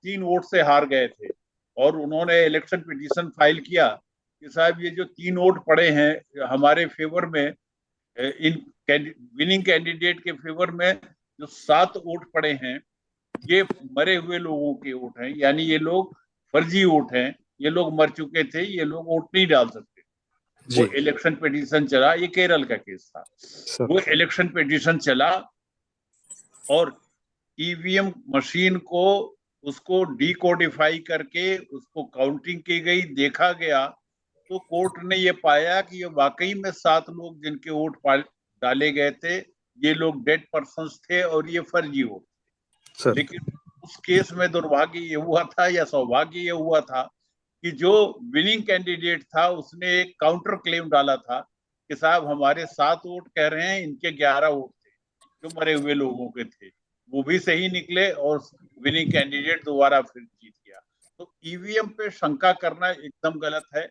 3 vote से हार गए थे और उन्होंने इलेक्शन पिटीशन फाइल किया कि साहब ये जो 3 वोट पड़े हैं हमारे फेवर में, इन विनिंग कैंडिडेट के फेवर में जो 7 वोट पड़े हैं ये मरे हुए लोगों के वोट हैं, यानी ये लोग फर्जी वोट हैं, ये लोग मर चुके थे, ये लोग वोट नहीं डाल सकते। वो जी इलेक्शन पिटीशन चला, ये केरल का केस था। सर। वो इलेक्शन पिटीशन चला और ईवीएम मशीन को उसको डिकोडिफाई करके उसको काउंटिंग की गई, देखा गया तो कोर्ट ने ये पाया कि ये वाकई में 7 लोग जिनके वोट डाले गए थे ये लोग डेड पर्सन्स थे और ये फर्जी वोट। सर लेकिन उस केस में दुर्भाग्य ये हुआ था या सौभाग्य ये हुआ था कि जो विनिंग कैंडिडेट था उसने एक काउंटर क्लेम डाला था कि साहब हमारे 7 वोट कह रहे हैं, इनके 11 वोट थे जो मरे हुए लोगों के थे, वो भी सही निकले और विनिंग कैंडिडेट दोबारा फिर जीत गया। तो ईवीएम पे शंका करना एकदम गलत है।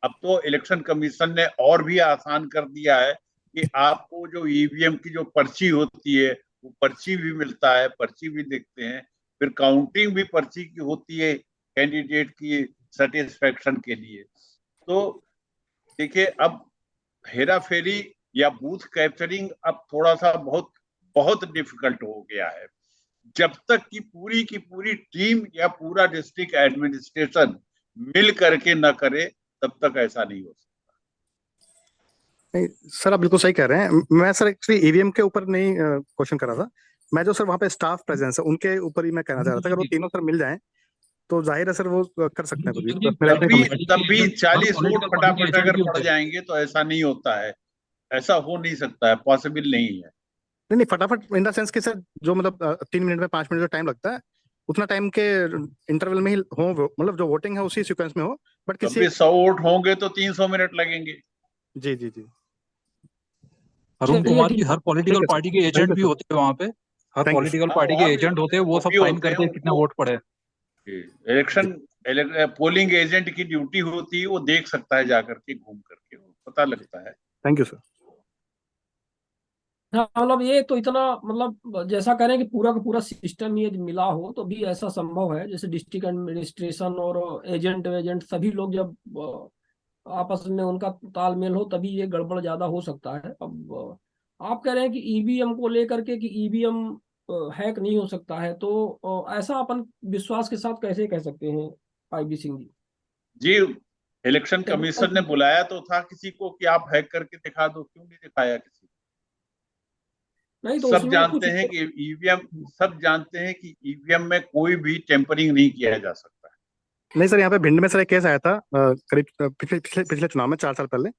अब तो इलेक्शन कमीशन ने और भी आसान कर दिया है कि आपको जो ईवीएम की जो पर्ची होती है वो पर्ची भी मिलता है, पर्ची भी देखते हैं, फिर काउंटिंग भी पर्ची की होती है कैंडिडेट की सेटिस्फेक्शन के लिए। तो देखिए अब हेरा फेरी या बूथ कैप्चरिंग अब थोड़ा सा बहुत बहुत डिफिकल्ट हो गया है। जब तक की पूरी टीम या पूरा डिस्ट्रिक्ट एडमिनिस्ट्रेशन मिल करके न करे तब तक ऐसा नहीं हो सकता। नहीं सर, आप बिल्कुल सही कह रहे हैं। मैं सर एक्चुअली ईवीएम के ऊपर नहीं क्वेश्चन कर रहा था। मैं जो सर वहाँ पे स्टाफ प्रेजेंस है उनके ऊपर ही मैं कहना चाह रहा था। अगर वो तीनों सर मिल जाएं तो जाहिर है सर वो कर सकते हैं कुछ भी। बस मेरा अपनी तब भी 40 वोट फटाफट अगर पड़ जाएंगे तो ऐसा नहीं होता है, ऐसा हो नहीं सकता है, पॉसिबल नहीं है। नहीं नहीं, फटाफट इन द सेंस कि सर जो मतलब 3 मिनट में 5 मिनट जो टाइम लगता है उतना टाइम के इंटरवल में ही हो, मतलब जो वोटिंग है उसी सीक्वेंस में हो। बट तब किसी भी एक 100 वोट होंगे तो 300 मिनट लगेंगे। जी जी जी। अरुण चलिए कुमार ठीक जी, हर ठीक पॉलिटिकल है सर। पार्टी के थैंक एजेंट यू भी सर। होते हैं वहां पे। Her thank you sir. Political हाँ पार्टी के वहां भी एजेंट होते हैं, वो वो सब भी फाइन होते हैं करते हैं कितने उनको। वोट पड़े। इलेक्शन पोलिंग एजेंट की ड्यूटी होती है, वो देख सकता है जाकर के, घूम करके वो पता लगता है। Thank you sir. हाँ मतलब ये तो इतना मतलब जैसा करें कि पूरा का पूरा सिस्टम ये मिला हो तो भी ऐसा संभव है। जैसे डिस्ट्रिक्ट एडमिनिस्ट्रेशन और एजेंट वेजेंट सभी लोग जब आपस में उनका तालमेल हो तभी ये गड़बड़ ज्यादा हो सकता है। अब आप कह रहे हैं कि ईवीएम को लेकर के कि ईवीएम हैक नहीं हो सकता है, तो ऐसा अपन विश्वास के साथ कैसे कह सकते हैं आईबी सिंह जी? जी, इलेक्शन टेक्निकल कमीशन ने बुलाया तो था किसी को कि आप हैक करके दिखा दो, क्यों नहीं दिखाया किसी नहीं को? तो उसमें कुछ सब जानते हैं कि ईवीएम में कोई भी टेम्परिंग नहीं किया जा सकता है। नहीं सर, यहाँ पे भिंड में सर एक केस आया था करीब पिछले पिछले पिछले चुनाव में 4 साल पहले।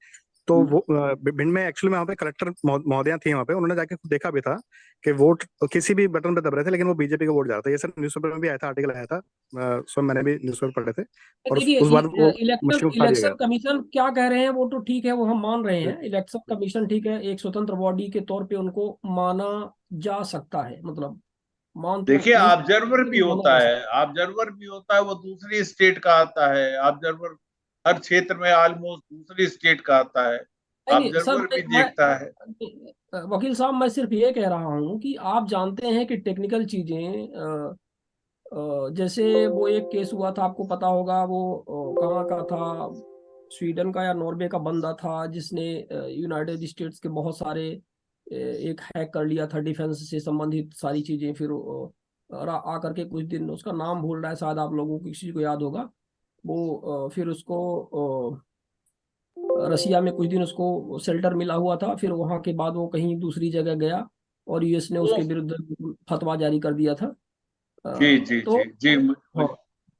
तो वो भिंड में एक्चुअली में वहाँ पे कलेक्टर महोदया थी वहाँ पे, उन्होंने जाके खुद देखा भी था कि वोट किसी भी बटन पे दब रहे थे लेकिन वो बीजेपी का वोट जा रहा था। ये सर न्यूज़पेपर में भी आया था, आर्टिकल आया था। सो मैंने भी न्यूज़पेपर पढ़े थे और देखिए उस बार वो इलेक्शन मशीन उठा दिया गया इलेक्शन था। कमीशन क्या कह रहे हैं वो तो ठीक है, वो हम मान रहे हैं। इलेक्शन कमीशन ठीक है, एक स्वतंत्र बॉडी के तौर पे उनको माना जा सकता है, मतलब मान तो देखिए नहीं ऑब्जर्वर भी लेकिन माना होता जा है, सकता ऑब्जर्वर भी होता है, वो दूसरी स्टेट का आता है ऑब्जर्वर। हर क्षेत्र में ऑलमोस्ट दूसरी स्टेट का आता है, है। नहीं सर, ऑब्जर्वर भी देखता है। वकील साहब मैं सिर्फ ये कह रहा हूँ कि आप जानते हैं कि टेक्निकल चीजें जैसे वो एक केस हुआ था, आपको पता होगा, वो कहाँ का था, स्वीडन का या नॉर्वे का बंदा था जिसने यूनाइटेड स्टेट्स के बहुत सारे एक हैक कर लिया था डिफेंस से संबंधित सारी चीजें। फिर आकर के कुछ दिन, उसका नाम भूल रहा है, शायद आप लोगों को किसी को याद होगा। वो फिर उसको रसिया में कुछ दिन उसको शेल्टर मिला हुआ था, फिर वहां के बाद वो कहीं दूसरी जगह गया और यूएस ने वो उसके विरुद्ध फतवा जारी कर दिया था। जी जी तो जी जी, हाँ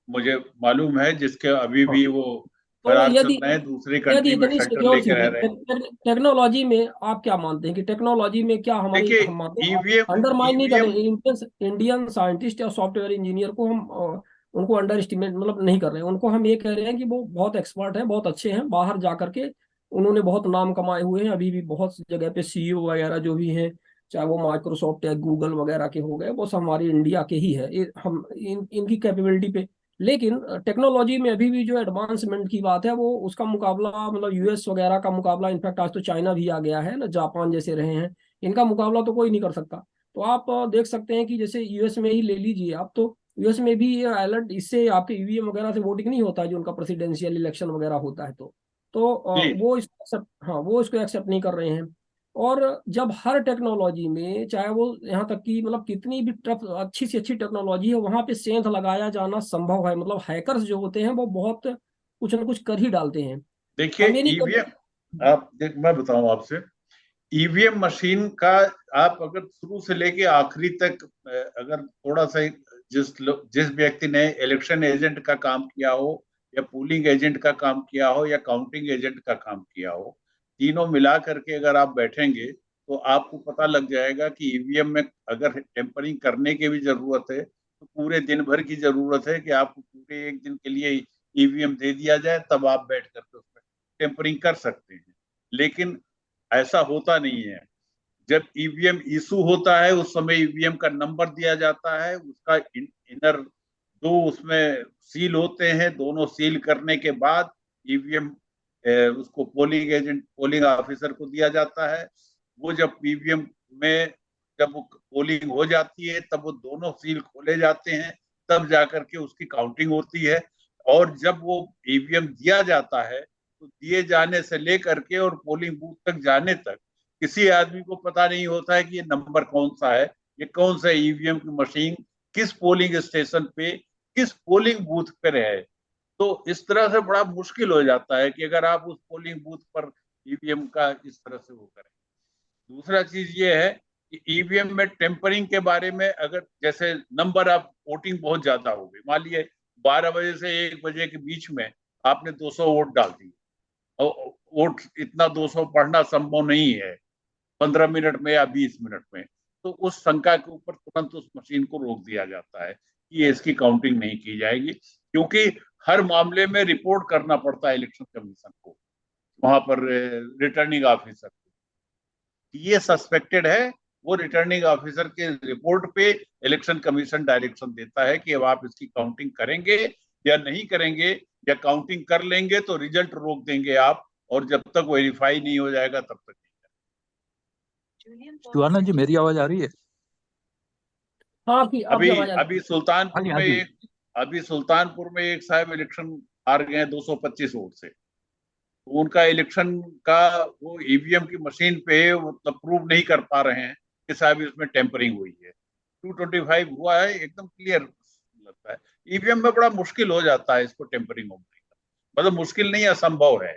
मुझे मालूम है, जिसके अभी हाँ, भी वो तो फरार चल यदि रहे हैं, दूसरी यदि कंट्री में इतनी शेल्टर सिक्योर लेके रह चीजें रहे हैं। टेक्नोलॉजी में आप क्या मानते हैं कि टेक्नोलॉजी में क्या हमारी, देखिए हम मानते हैं ईवीएम अंडरमाइन नहीं कर ईवीएम रहे इंडियन इंडियन साइंटिस्ट या सॉफ्टवेयर इंजीनियर को हम उनको अंडर एस्टिमेट मतलब नहीं कर रहे हैं। उनको हम ये कह रहे हैं कि वो बहुत एक्सपर्ट हैं, बहुत अच्छे हैं, बाहर जा करके उन्होंने बहुत नाम कमाए हुए हैं। अभी भी बहुत जगह पे सीईओ वगैरह जो भी हैं, चाहे वो माइक्रोसॉफ्ट या गूगल वगैरह के हो गए, वो सब हमारे इंडिया के ही है। हम इनकी कैपेबिलिटी पे, लेकिन टेक्नोलॉजी में अभी भी जो एडवांसमेंट की बात है वो उसका मुकाबला मतलब यूएस वगैरह का मुकाबला, इनफैक्ट आज तो चाइना भी आ गया है ना, जापान जैसे रहे हैं, इनका मुकाबला तो कोई नहीं कर सकता। तो आप देख सकते हैं कि जैसे यूएस में ही ले लीजिए आप, तो यूएस में भी ये अलर्ट, इससे आपके ईवीएम वगैरह से वोटिंग नहीं होता है, जो उनका प्रेसिडेंशियल इलेक्शन वगैरह होता है। तो जी वो इसको हाँ, वो इसको एक्सेप्ट नहीं कर रहे हैं। और जब हर टेक्नोलॉजी में, चाहे वो यहाँ तक कि मतलब कितनी भी टफ अच्छी से अच्छी टेक्नोलॉजी है, वहां पे सेंध लगाया जाना संभव है। मतलब हैकर्स जो होते हैं वो बहुत कुछ ना कुछ कर ही डालते हैं। देखिए, हम ये नहीं ईवीएम, मैं बताऊं आपसे, ईवीएम मशीन का आप अगर शुरू से लेके आखिरी तक अगर थोड़ा सा जिस व्यक्ति ने इलेक्शन एजेंट का काम किया हो, या पोलिंग एजेंट का काम किया हो, या काउंटिंग एजेंट का काम किया हो, तीनों मिला करके अगर आप बैठेंगे तो आपको पता लग जाएगा कि ईवीएम में अगर टेम्परिंग करने की भी जरूरत है तो पूरे दिन भर की जरूरत है कि आपको पूरे एक दिन के लिए ईवीएम दे दिया जाए, तब आप बैठ करके उसमें टेम्परिंग कर सकते हैं। लेकिन ऐसा होता नहीं है। जब ईवीएम इशू होता है उस समय ईवीएम का नंबर दिया जाता है, उसका इनर दो उसमें सील होते हैं, दोनों सील करने के बाद ईवीएम उसको पोलिंग एजेंट, पोलिंग ऑफिसर को दिया जाता है। वो जब ईवीएम में जब वो पोलिंग हो जाती है तब वो दोनों सील खोले जाते हैं, तब जाकर के उसकी काउंटिंग होती है। और जब वो ईवीएम दिया जाता है तो दिए जाने से लेकर के और पोलिंग बूथ तक जाने तक किसी आदमी को पता नहीं होता है कि ये नंबर कौन सा है, ये कौन सा ईवीएम की मशीन किस पोलिंग स्टेशन पे, किस पोलिंग बूथ पर है। तो इस तरह से बड़ा मुश्किल हो जाता है कि अगर आप उस पोलिंग बूथ पर ईवीएम का इस तरह से वो करें। दूसरा चीज ये है कि ईवीएम में टेम्परिंग के बारे में, अगर जैसे नंबर ऑफ वोटिंग बहुत ज्यादा हो गई, मान लीजिए 12 बजे से 1 बजे के बीच में आपने 200 वोट डाल दी, और वोट इतना 200 पढ़ना संभव नहीं है 15 मिनट में या 20 मिनट में, तो उस शंका के ऊपर तुरंत उस मशीन को रोक दिया जाता है कि ये इसकी काउंटिंग नहीं की जाएगी, क्योंकि हर मामले में रिपोर्ट करना पड़ता है इलेक्शन कमीशन को, वहां पर रिटर्निंग ऑफिसर को, ये सस्पेक्टेड है। वो रिटर्निंग ऑफिसर के रिपोर्ट पे इलेक्शन कमीशन डायरेक्शन देता है कि अब आप इसकी काउंटिंग करेंगे या नहीं करेंगे, या काउंटिंग कर लेंगे तो रिजल्ट रोक देंगे आप, और जब तक वेरीफाई नहीं हो जाएगा तब तक नहीं। शिवानंद जी, मेरी आवाज आ रही है? हाँ, आपकी अभी आवाज आ रही अभी है। हाँ सुल्तानपुर जी, हाँ में जी। एक अभी सुल्तानपुर में एक साहब इलेक्शन हार गए हैं 225 वोट से। तो उनका इलेक्शन का वो ईवीएम की मशीन पे मतलब प्रूव नहीं कर पा रहे हैं कि साहब इसमें टेम्परिंग हुई है। 225 हुआ है, एकदम क्लियर लगता है। ईवीएम में बड़ा मुश्किल हो जाता है इसको टेम्परिंग होने का, मतलब मुश्किल नहीं, असंभव है।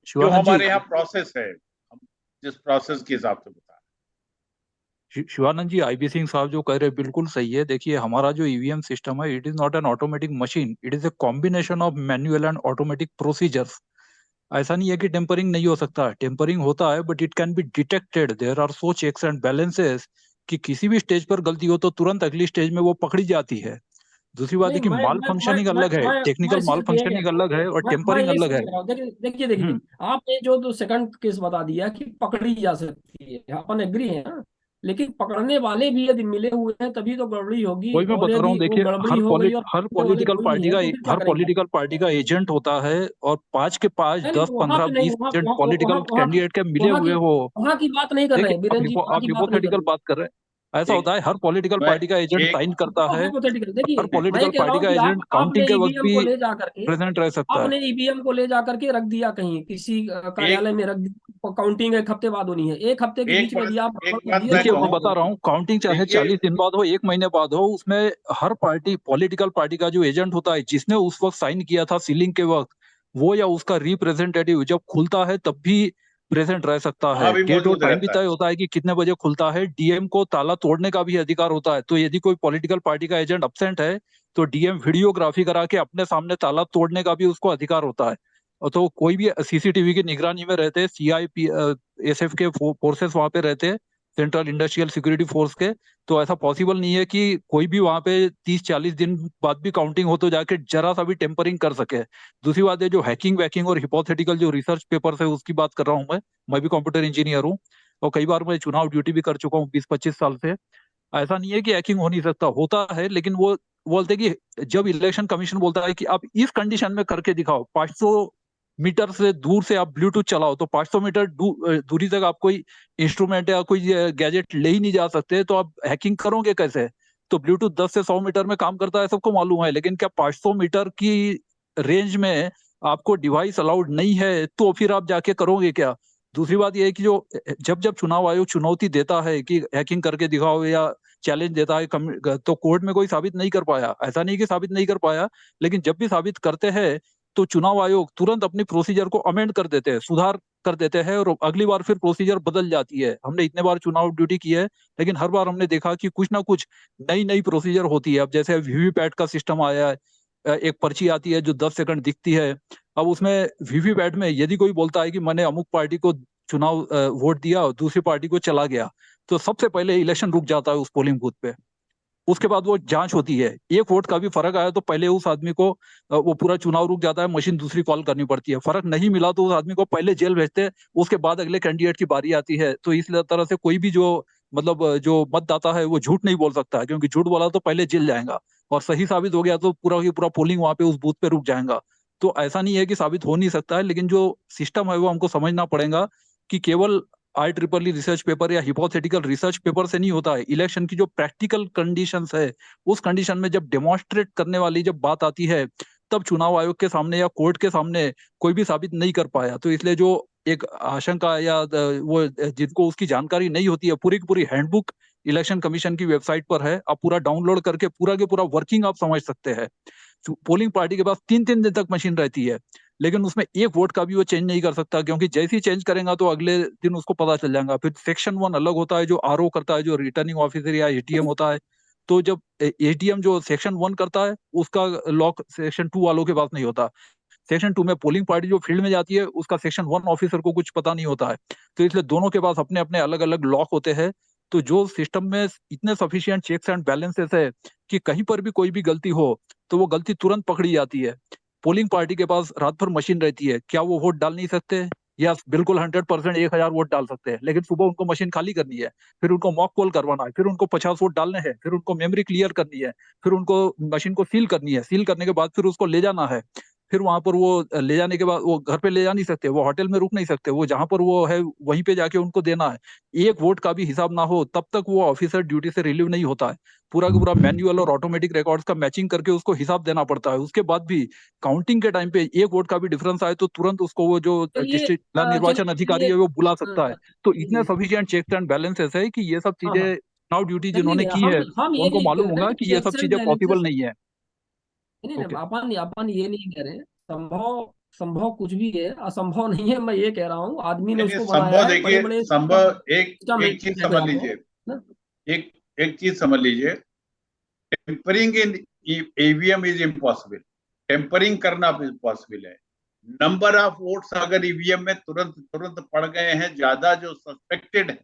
जो शिवानंद जी, हमारे यहाँ प्रोसेस है, हम जिस प्रोसेस के हिसाब से बता शिवानंद जी, आईबी सिंह साहब जो कह रहे हैं बिल्कुल सही है। देखिए, हमारा जो ईवीएम सिस्टम है, it is not an automatic machine, it is a combination of manual and automatic procedures. ऐसा नहीं है कि टेम्परिंग नहीं हो सकता, टेम्परिंग होता है, but it can be detected. There are so checks and balances कि किसी भी स्टेज पर गलती हो तो तुरंत अगली स्टेज में वो पकड़ी जाती है। दूसरी बात है नहीं, कि माल फंक्शनिंग अलग है, मैं टेक्निकल माल सिर्फ ये कह फंक्शनिंग रहा हूँ, अलग है, और मैं टेम्परिंग ये अलग सिर्फ है। कह रहा हूँ। देखिए देखिए देखिए हम्म। देखिए, आपने जो तो सेकंड केस बता दिया कि पकड़ी जा सकती है, अपन एग्री है ना। लेकिन पकड़ने वाले भी यदि मिले हुए हैं तभी तो गड़बड़ी होगी, वही मैं और बता रहा हूँ। यदि वो देखिए, गड़बड़ी हो गई और हर पकड़ने वाले पॉलिटिकल कोई नहीं पार्टी है का तो फिर क्या हर करेंगे आप? पॉलिटिकल पार्टी का एजेंट होता है, और 5 के 5, नहीं नहीं, 10, वहां 15, पे नहीं, 20 वहां एजेंट वहां पॉलिटिकल वहां वहां कैंडिडेट के मिले हुए हो। वहां की बात नहीं कर रहे देखिए, हैं बीरेन जी, वहां आप की बात नहीं कर हिपोथेटिकल रहे बात कर रहे हैं। ऐसा एक होता है, हर पॉलिटिकल मैं पार्टी का एजेंट एक साइन करता है, हाइपोथेटिकल। और हर देखिए, मैं ये पॉलिटिकल कह रहा पार्टी हूँ का कि आप एजेंट आपने काउंटिंग के वक्त ईवीएम को भी ले जा करके प्रेजेंट रह सकता है। आपने ईवीएम को ले जा करके रख दिया कहीं किसी एक कार्यालय में रख दिया, काउंटिंग एक हफ्ते बाद होनी है, एक हफ्ते के बीच में यदि आप एक गड़बड़ कर बात दिए मैं तो देखिए, वो मैं कहूँ, गड़बड़ बता रहा होगी। हूँ, काउंटिंग चाहे देखिए 40 दिन बाद हो, 1 महीने बाद हो, उसमें हर पार्टी, पॉलिटिकल पार्टी का जो एजेंट होता है, जिसने उस वक्त साइन किया था सीलिंग के वक्त, वो या उसका रिप्रेजेंटेटिव जब खुलता है तब भी प्रेजेंट रह सकता वहां है। भी डेट और मौजूद टाइम भी रहता तय है। होता है कि कितने बजे खुलता है। डीएम को ताला तोड़ने का भी अधिकार होता है। तो यदि कोई पॉलिटिकल पार्टी का एजेंट अपसेंट है, तो डीएम वीडियोग्राफी करा के अपने सामने ताला तोड़ने का भी उसको अधिकार होता है। और तो कोई भी सीसीटीवी की निगरानी में रहते हैं, सीआईपी एसएफ के फोर्सेस वहां पे रहते हैं, सेंट्रल इंडस्ट्रियल सिक्योरिटी फोर्स के। तो ऐसा पॉसिबल नहीं है कि कोई भी वहां पे 30-40 दिन बाद भी काउंटिंग हो तो जाके जरा सा भी टेम्परिंग कर सके। दूसरी बात है, जो हैकिंग वैकिंग और हिपोथेटिकल जो रिसर्च पेपर्स है उसकी बात कर रहा हूँ मैं भी कंप्यूटर इंजीनियर हूँ, और कई बार मैं चुनाव ड्यूटी भी कर चुका हूँ 20-25 साल से। ऐसा नहीं है कि हैकिंग हो नहीं सकता, होता है, लेकिन वो बोलते हैं कि जब इलेक्शन कमीशन बोलता है कि आप इस कंडीशन में करके दिखाओ, 500 मीटर से दूर से आप ब्लूटूथ चलाओ, तो 500 मीटर दूरी तक आप कोई इंस्ट्रूमेंट या कोई गैजेट ले ही नहीं जा सकते, तो आप हैकिंग करोगे कैसे? तो ब्लूटूथ 10 से 100 मीटर में काम करता है, सबको मालूम है, लेकिन क्या 500 मीटर की रेंज में आपको डिवाइस अलाउड नहीं है तो फिर आप जाके करोगे क्या? दूसरी बात यह है कि जो जब जब चुनाव आयोग चुनौती देता है कि हैकिंग करके दिखाओ या चैलेंज देता है तो कोर्ट में कोई साबित नहीं कर पाया, ऐसा नहीं कि साबित नहीं कर पाया, लेकिन जब भी साबित करते हैं तो चुनाव आयोग तुरंत अपनी प्रोसीजर को अमेंड कर देते हैं, सुधार कर देते हैं, और अगली बार फिर प्रोसीजर बदल जाती है। हमने इतने बार चुनाव ड्यूटी की है, लेकिन हर बार हमने देखा कि कुछ ना कुछ नई नई प्रोसीजर होती है। अब जैसे वीवीपैट का सिस्टम आया है, एक पर्ची आती है जो 10 सेकंड दिखती है। अब उसमें वीवीपैट में यदि कोई बोलता है कि मैंने अमुक पार्टी को चुनाव वोट दिया और दूसरी पार्टी को चला गया, तो सबसे पहले इलेक्शन रुक जाता है उस पोलिंग बूथ पे। उसके बाद वो जांच होती है, एक वोट का भी फर्क आया तो पहले उस आदमी को वो पूरा चुनाव रुक जाता है, मशीन दूसरी कॉल करनी पड़ती है। फर्क नहीं मिला तो उस आदमी को पहले जेल भेजते हैं, उसके बाद अगले कैंडिडेट की बारी आती है। तो इस तरह से कोई भी जो मतलब जो मतदाता है वो झूठ नहीं बोल सकता है, क्योंकि झूठ बोला तो पहले जेल जाएगा, और सही साबित हो गया तो पूरा की पूरा पोलिंग वहां पे उस बूथ पे रुक जाएगा। तो ऐसा नहीं है कि साबित हो नहीं सकता है, लेकिन जो सिस्टम है वो हमको समझना पड़ेगा कि केवल IEEE रिसर्च पेपर या हिपोथेटिकल रिसर्च पेपर से नहीं होता है। इलेक्शन की जो प्रैक्टिकल कंडीशंस है, उस कंडीशन में जब डेमोन्स्ट्रेट करने वाली जब बात आती है, तब चुनाव आयोग के सामने या कोर्ट के सामने कोई भी साबित नहीं कर पाया। तो इसलिए जो एक आशंका या वो जिनको उसकी जानकारी नहीं होती है, पूरी की पूरी हैंडबुक इलेक्शन कमीशन की वेबसाइट पर है, आप पूरा डाउनलोड करके पूरा के पूरा वर्किंग आप समझ सकते हैं। पोलिंग पार्टी के पास 3-3 दिन तक मशीन रहती है, लेकिन उसमें एक वोट का भी वो चेंज नहीं कर सकता, क्योंकि जैसे ही चेंज करेगा तो अगले दिन उसको पता चल जाएगा। फिर सेक्शन 1 अलग होता है जो RO करता है, जो रिटर्निंग ऑफिसर या ATM होता है। तो जब ATM जो सेक्शन 1 करता है उसका लॉक सेक्शन 2 वालों के पास नहीं होता। सेक्शन 2 में पोलिंग पार्टी जो फील्ड में जाती है उसका सेक्शन 1 ऑफिसर को कुछ पता नहीं होता है। तो इसलिए दोनों के पास अपने अपने अलग अलग लॉक होते हैं। तो जो सिस्टम में इतने सफिशिएंट चेक्स एंड बैलेंसेस है कि कहीं पर भी कोई भी गलती हो तो वो गलती तुरंत पकड़ी जाती है। पोलिंग पार्टी के पास रात भर मशीन रहती है, क्या वो वोट डाल नहीं सकते? या बिल्कुल 100% 1000 वोट डाल सकते हैं, लेकिन सुबह उनको मशीन खाली करनी है, फिर उनको मॉक पोल करवाना है, फिर उनको 50 वोट डालने हैं, फिर उनको मेमोरी क्लियर करनी है, फिर उनको मशीन को सील करनी है, सील करने के बाद फिर उसको ले जाना है। फिर वहां पर वो ले जाने के बाद वो घर पे ले जा नहीं सकते, वो होटल में रुक नहीं सकते, वो जहां पर वो है वहीं पे जाके उनको देना है। एक वोट का भी हिसाब ना हो तब तक वो ऑफिसर ड्यूटी से रिलीव नहीं होता है। पूरा का पूरा मैन्युअल और ऑटोमेटिक रिकॉर्ड्स का मैचिंग करके उसको हिसाब देना पड़ता है। उसके बाद भी काउंटिंग के टाइम पे एक वोट का भी डिफरेंस आए तो तुरंत उसको वो जो चलिए डिस्ट्रिक्ट जिला निर्वाचन अधिकारी चलिए है वो बुला सकता है। हाँ, तो इतने सफिशिएंट चेक्स एंड बैलेंसेस है कि ये सब हाँ हाँ चीजें चुनाव ड्यूटी जिन्होंने चलिए की है हम ये उनको नहीं मालूम कह रहे होगा हैं कि ये सब चेक्स एंड चीजें पॉसिबल बैलेंसेस। नहीं है। नहीं ओके। नहीं अपन ये नहीं कह रहे हैं। संभव संभव कुछ भी है, असंभव नहीं है। मैं ये कह रहा हूँ आदमी ने नहीं, उसको बनाया संभव है, बड़े देखिए, बड़े सिस्टम संभव एक सिस्टम एक चीज कहते हैं समझ आपको लीजिए, ना। एक एक चीज समझ लीजिए, tampering in EVM is impossible, tampering करना पॉसिबल है। नंबर ऑफ वोट्स अगर EVM में तुरंत तुरंत पड़ गए हैं ज्यादा जो सस्पेक्टेड है,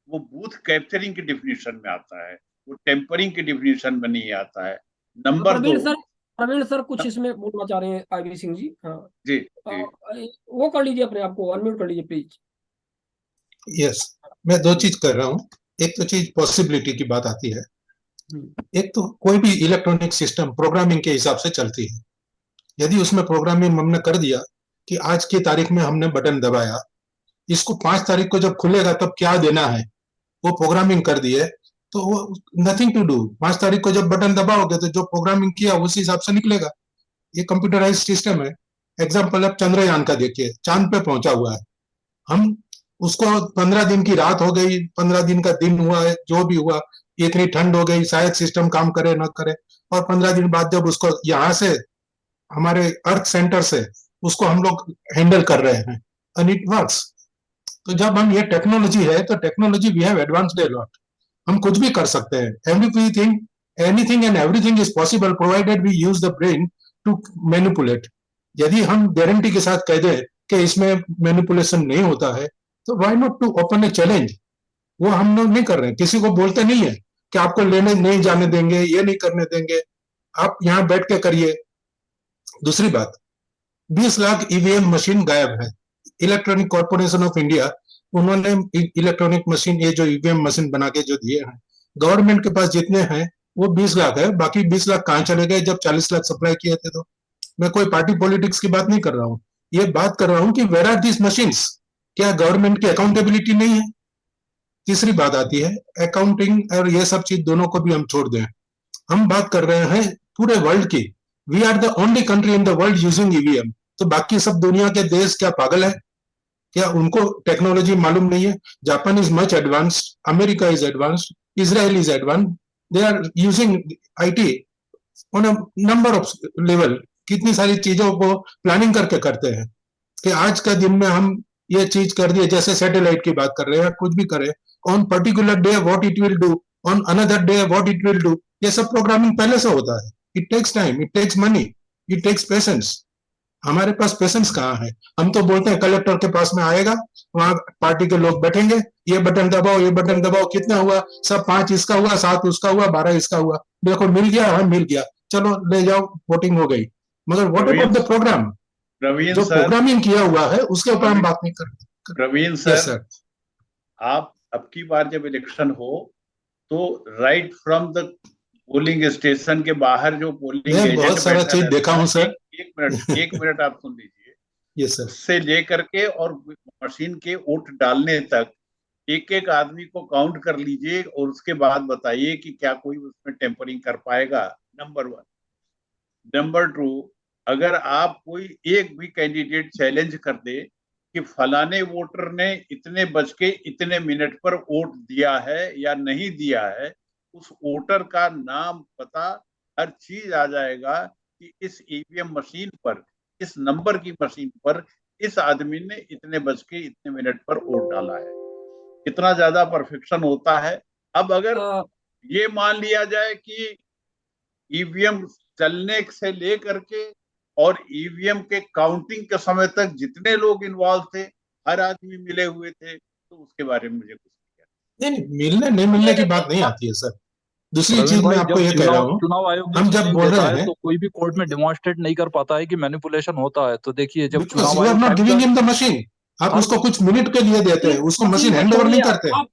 वो बूथ कैप्चरिंग की डिफिनीशन में आता है, वो टेम्परिंग की डिफिनीशन में नहीं आता है। नंबर दो, प्रवीण सर कुछ इसमें बोलना चाह रहे हैं, IB सिंह जी। हाँ जी अ, जी वो कर लीजिए, अपने आप को अनम्यूट कर लीजिए प्लीज। यस, मैं दो चीज कर रहा हूँ। एक तो चीज पॉसिबिलिटी की बात आती है, एक तो कोई भी इलेक्ट्रॉनिक सिस्टम प्रोग्रामिंग के हिसाब से चलती है। यदि उसमें प्रोग्रामिंग हमने कर दिया कि आज की तारीख में हमने बटन दबाया, इसको 5 तारीख को जब खुलेगा तब क्या देना है, वो प्रोग्रामिंग कर दी है, तो वो नथिंग टू डू। 5 तारीख को जब बटन दबाओगे तो जो प्रोग्रामिंग किया उस हिसाब से निकलेगा। ये कंप्यूटराइज सिस्टम है। एग्जाम्पल अब चंद्रयान का देखिए, चांद पे पहुंचा हुआ है। हम उसको 15 दिन की रात हो गई, 15 दिन का दिन हुआ है, जो भी हुआ, इतनी ठंड हो गई, शायद सिस्टम काम करे ना करे, और 15 दिन बाद जब उसको यहाँ से हमारे अर्थ सेंटर से उसको हम लोग हैंडल कर रहे हैं एंड इट वर्क्स। तो जब हम ये टेक्नोलॉजी है तो technology we have advanced a lot. हम कुछ भी कर सकते हैं। Everything anything and everything is possible provided we use the brain to manipulate. यदि हम गारंटी के साथ कह दें कि इसमें मैनिपुलेशन नहीं होता है, तो why not to open a challenge. वो हम लोग नहीं कर रहे हैं, किसी को बोलते नहीं है कि आपको लेने नहीं जाने देंगे, ये नहीं करने देंगे, आप यहाँ बैठ के करिए। दूसरी बात, 20 लाख EVM मशीन गायब है। इलेक्ट्रॉनिक कॉर्पोरेशन ऑफ इंडिया, उन्होंने इलेक्ट्रॉनिक मशीन, ये जो EVM मशीन बना के जो दिए हैं, गवर्नमेंट के पास जितने हैं वो 20 लाख है। बाकी 20 लाख कहाँ चले गए जब 40 लाख सप्लाई किए थे? तो मैं कोई पार्टी पॉलिटिक्स की बात नहीं कर रहा हूँ, ये बात कर रहा हूँ कि वेयर आर दिस मशीन्स। क्या गवर्नमेंट की अकाउंटेबिलिटी नहीं है? तीसरी बात आती है अकाउंटिंग, और ये सब चीज दोनों को भी हम छोड़ दें। हम बात कर रहे हैं पूरे वर्ल्ड की। We are the only country in the world using EVM. तो बाकी सब दुनिया के देश क्या पागल है? क्या उनको टेक्नोलॉजी मालूम नहीं है? Japan is much advanced, America is advanced, Israel is advanced, they are using IT on a number of level. कितनी सारी चीजों को प्लानिंग करके करते हैं कि आज का दिन में हम ये चीज कर दिए, जैसे सैटेलाइट की बात कर रहे हैं, कुछ भी करें, on particular day what it will do, on another day what it will do, ये सब प्रोग्रामिंग पहले से होता है। It takes time, it takes money, it takes patience. हमारे पास पेशेंस कहाँ है? हम तो बोलते हैं कलेक्टर के पास में आएगा, वहां पार्टी के लोग बैठेंगे, ये बटन दबाओ, ये बटन दबाओ, कितना हुआ? सब 5 इसका हुआ, 7 उसका हुआ, 12 इसका हुआ, देखो मिल गया, हाँ मिल गया, चलो ले जाओ, वोटिंग हो गई। मगर what about the program? Praveen जो सर, प्रोग्रामिंग किया हुआ है उसके ऊपर हम बात नहीं करते। Praveen yes sir, sir. आप अब की बार जब इलेक्शन हो तो right from the polling station के बाहर जो पोलिंग मैं एजेंट बहुत सारा बैठा चीज देखा रहता है, हूँ सर। एक मिनट आप सुन लीजिए। Yes sir. उससे लेकर के और मशीन के वोट डालने तक एक एक आदमी को काउंट कर लीजिए और उसके बाद बताइए कि क्या कोई उसमें टेम्परिंग कर पाएगा। नंबर 1। नंबर 2, अगर आप कोई एक भी कैंडिडेट चैलेंज कर दे कि फलाने वोटर ने इतने बज के इतने मिनट पर वोट दिया है या नहीं दिया है, उस वोटर का नाम, पता, हर चीज आ जाएगा कि इस ईवीएम मशीन पर, इस नंबर की मशीन पर इस आदमी ने इतने बज के इतने मिनट पर वोट डाला है। इतना ज्यादा परफेक्शन होता है। अब अगर ये मान लिया जाए कि ईवीएम चलने से लेकर के और ईवीएम के काउंटिंग के समय तक जितने लोग इन्वॉल्व थे, हर आदमी मिले हुए थे, तो उसके बारे में मुझे कुछ नहीं नहीं, मिलने नहीं मिलने की बात नहीं आती है सर। दूसरी प्रवीण चीज मैं भाई, आपको जब ये कह रहा हूँ, चुनाव आयोग हम जब decision बोल देता रहे है हैं, तो कोई भी कोर्ट में डेमोन्स्ट्रेट नहीं कर पाता है कि मैनिपुलेशन होता है। तो देखिए, जब बिकॉज चुनाव यू आर आयोग नॉट टाइम गिविंग का हिम द मशीन। आप हर उसको कुछ मिनट के लिए देते हैं, उसको मशीन को हैंड ओवर नहीं छोड़िए, करते हैं।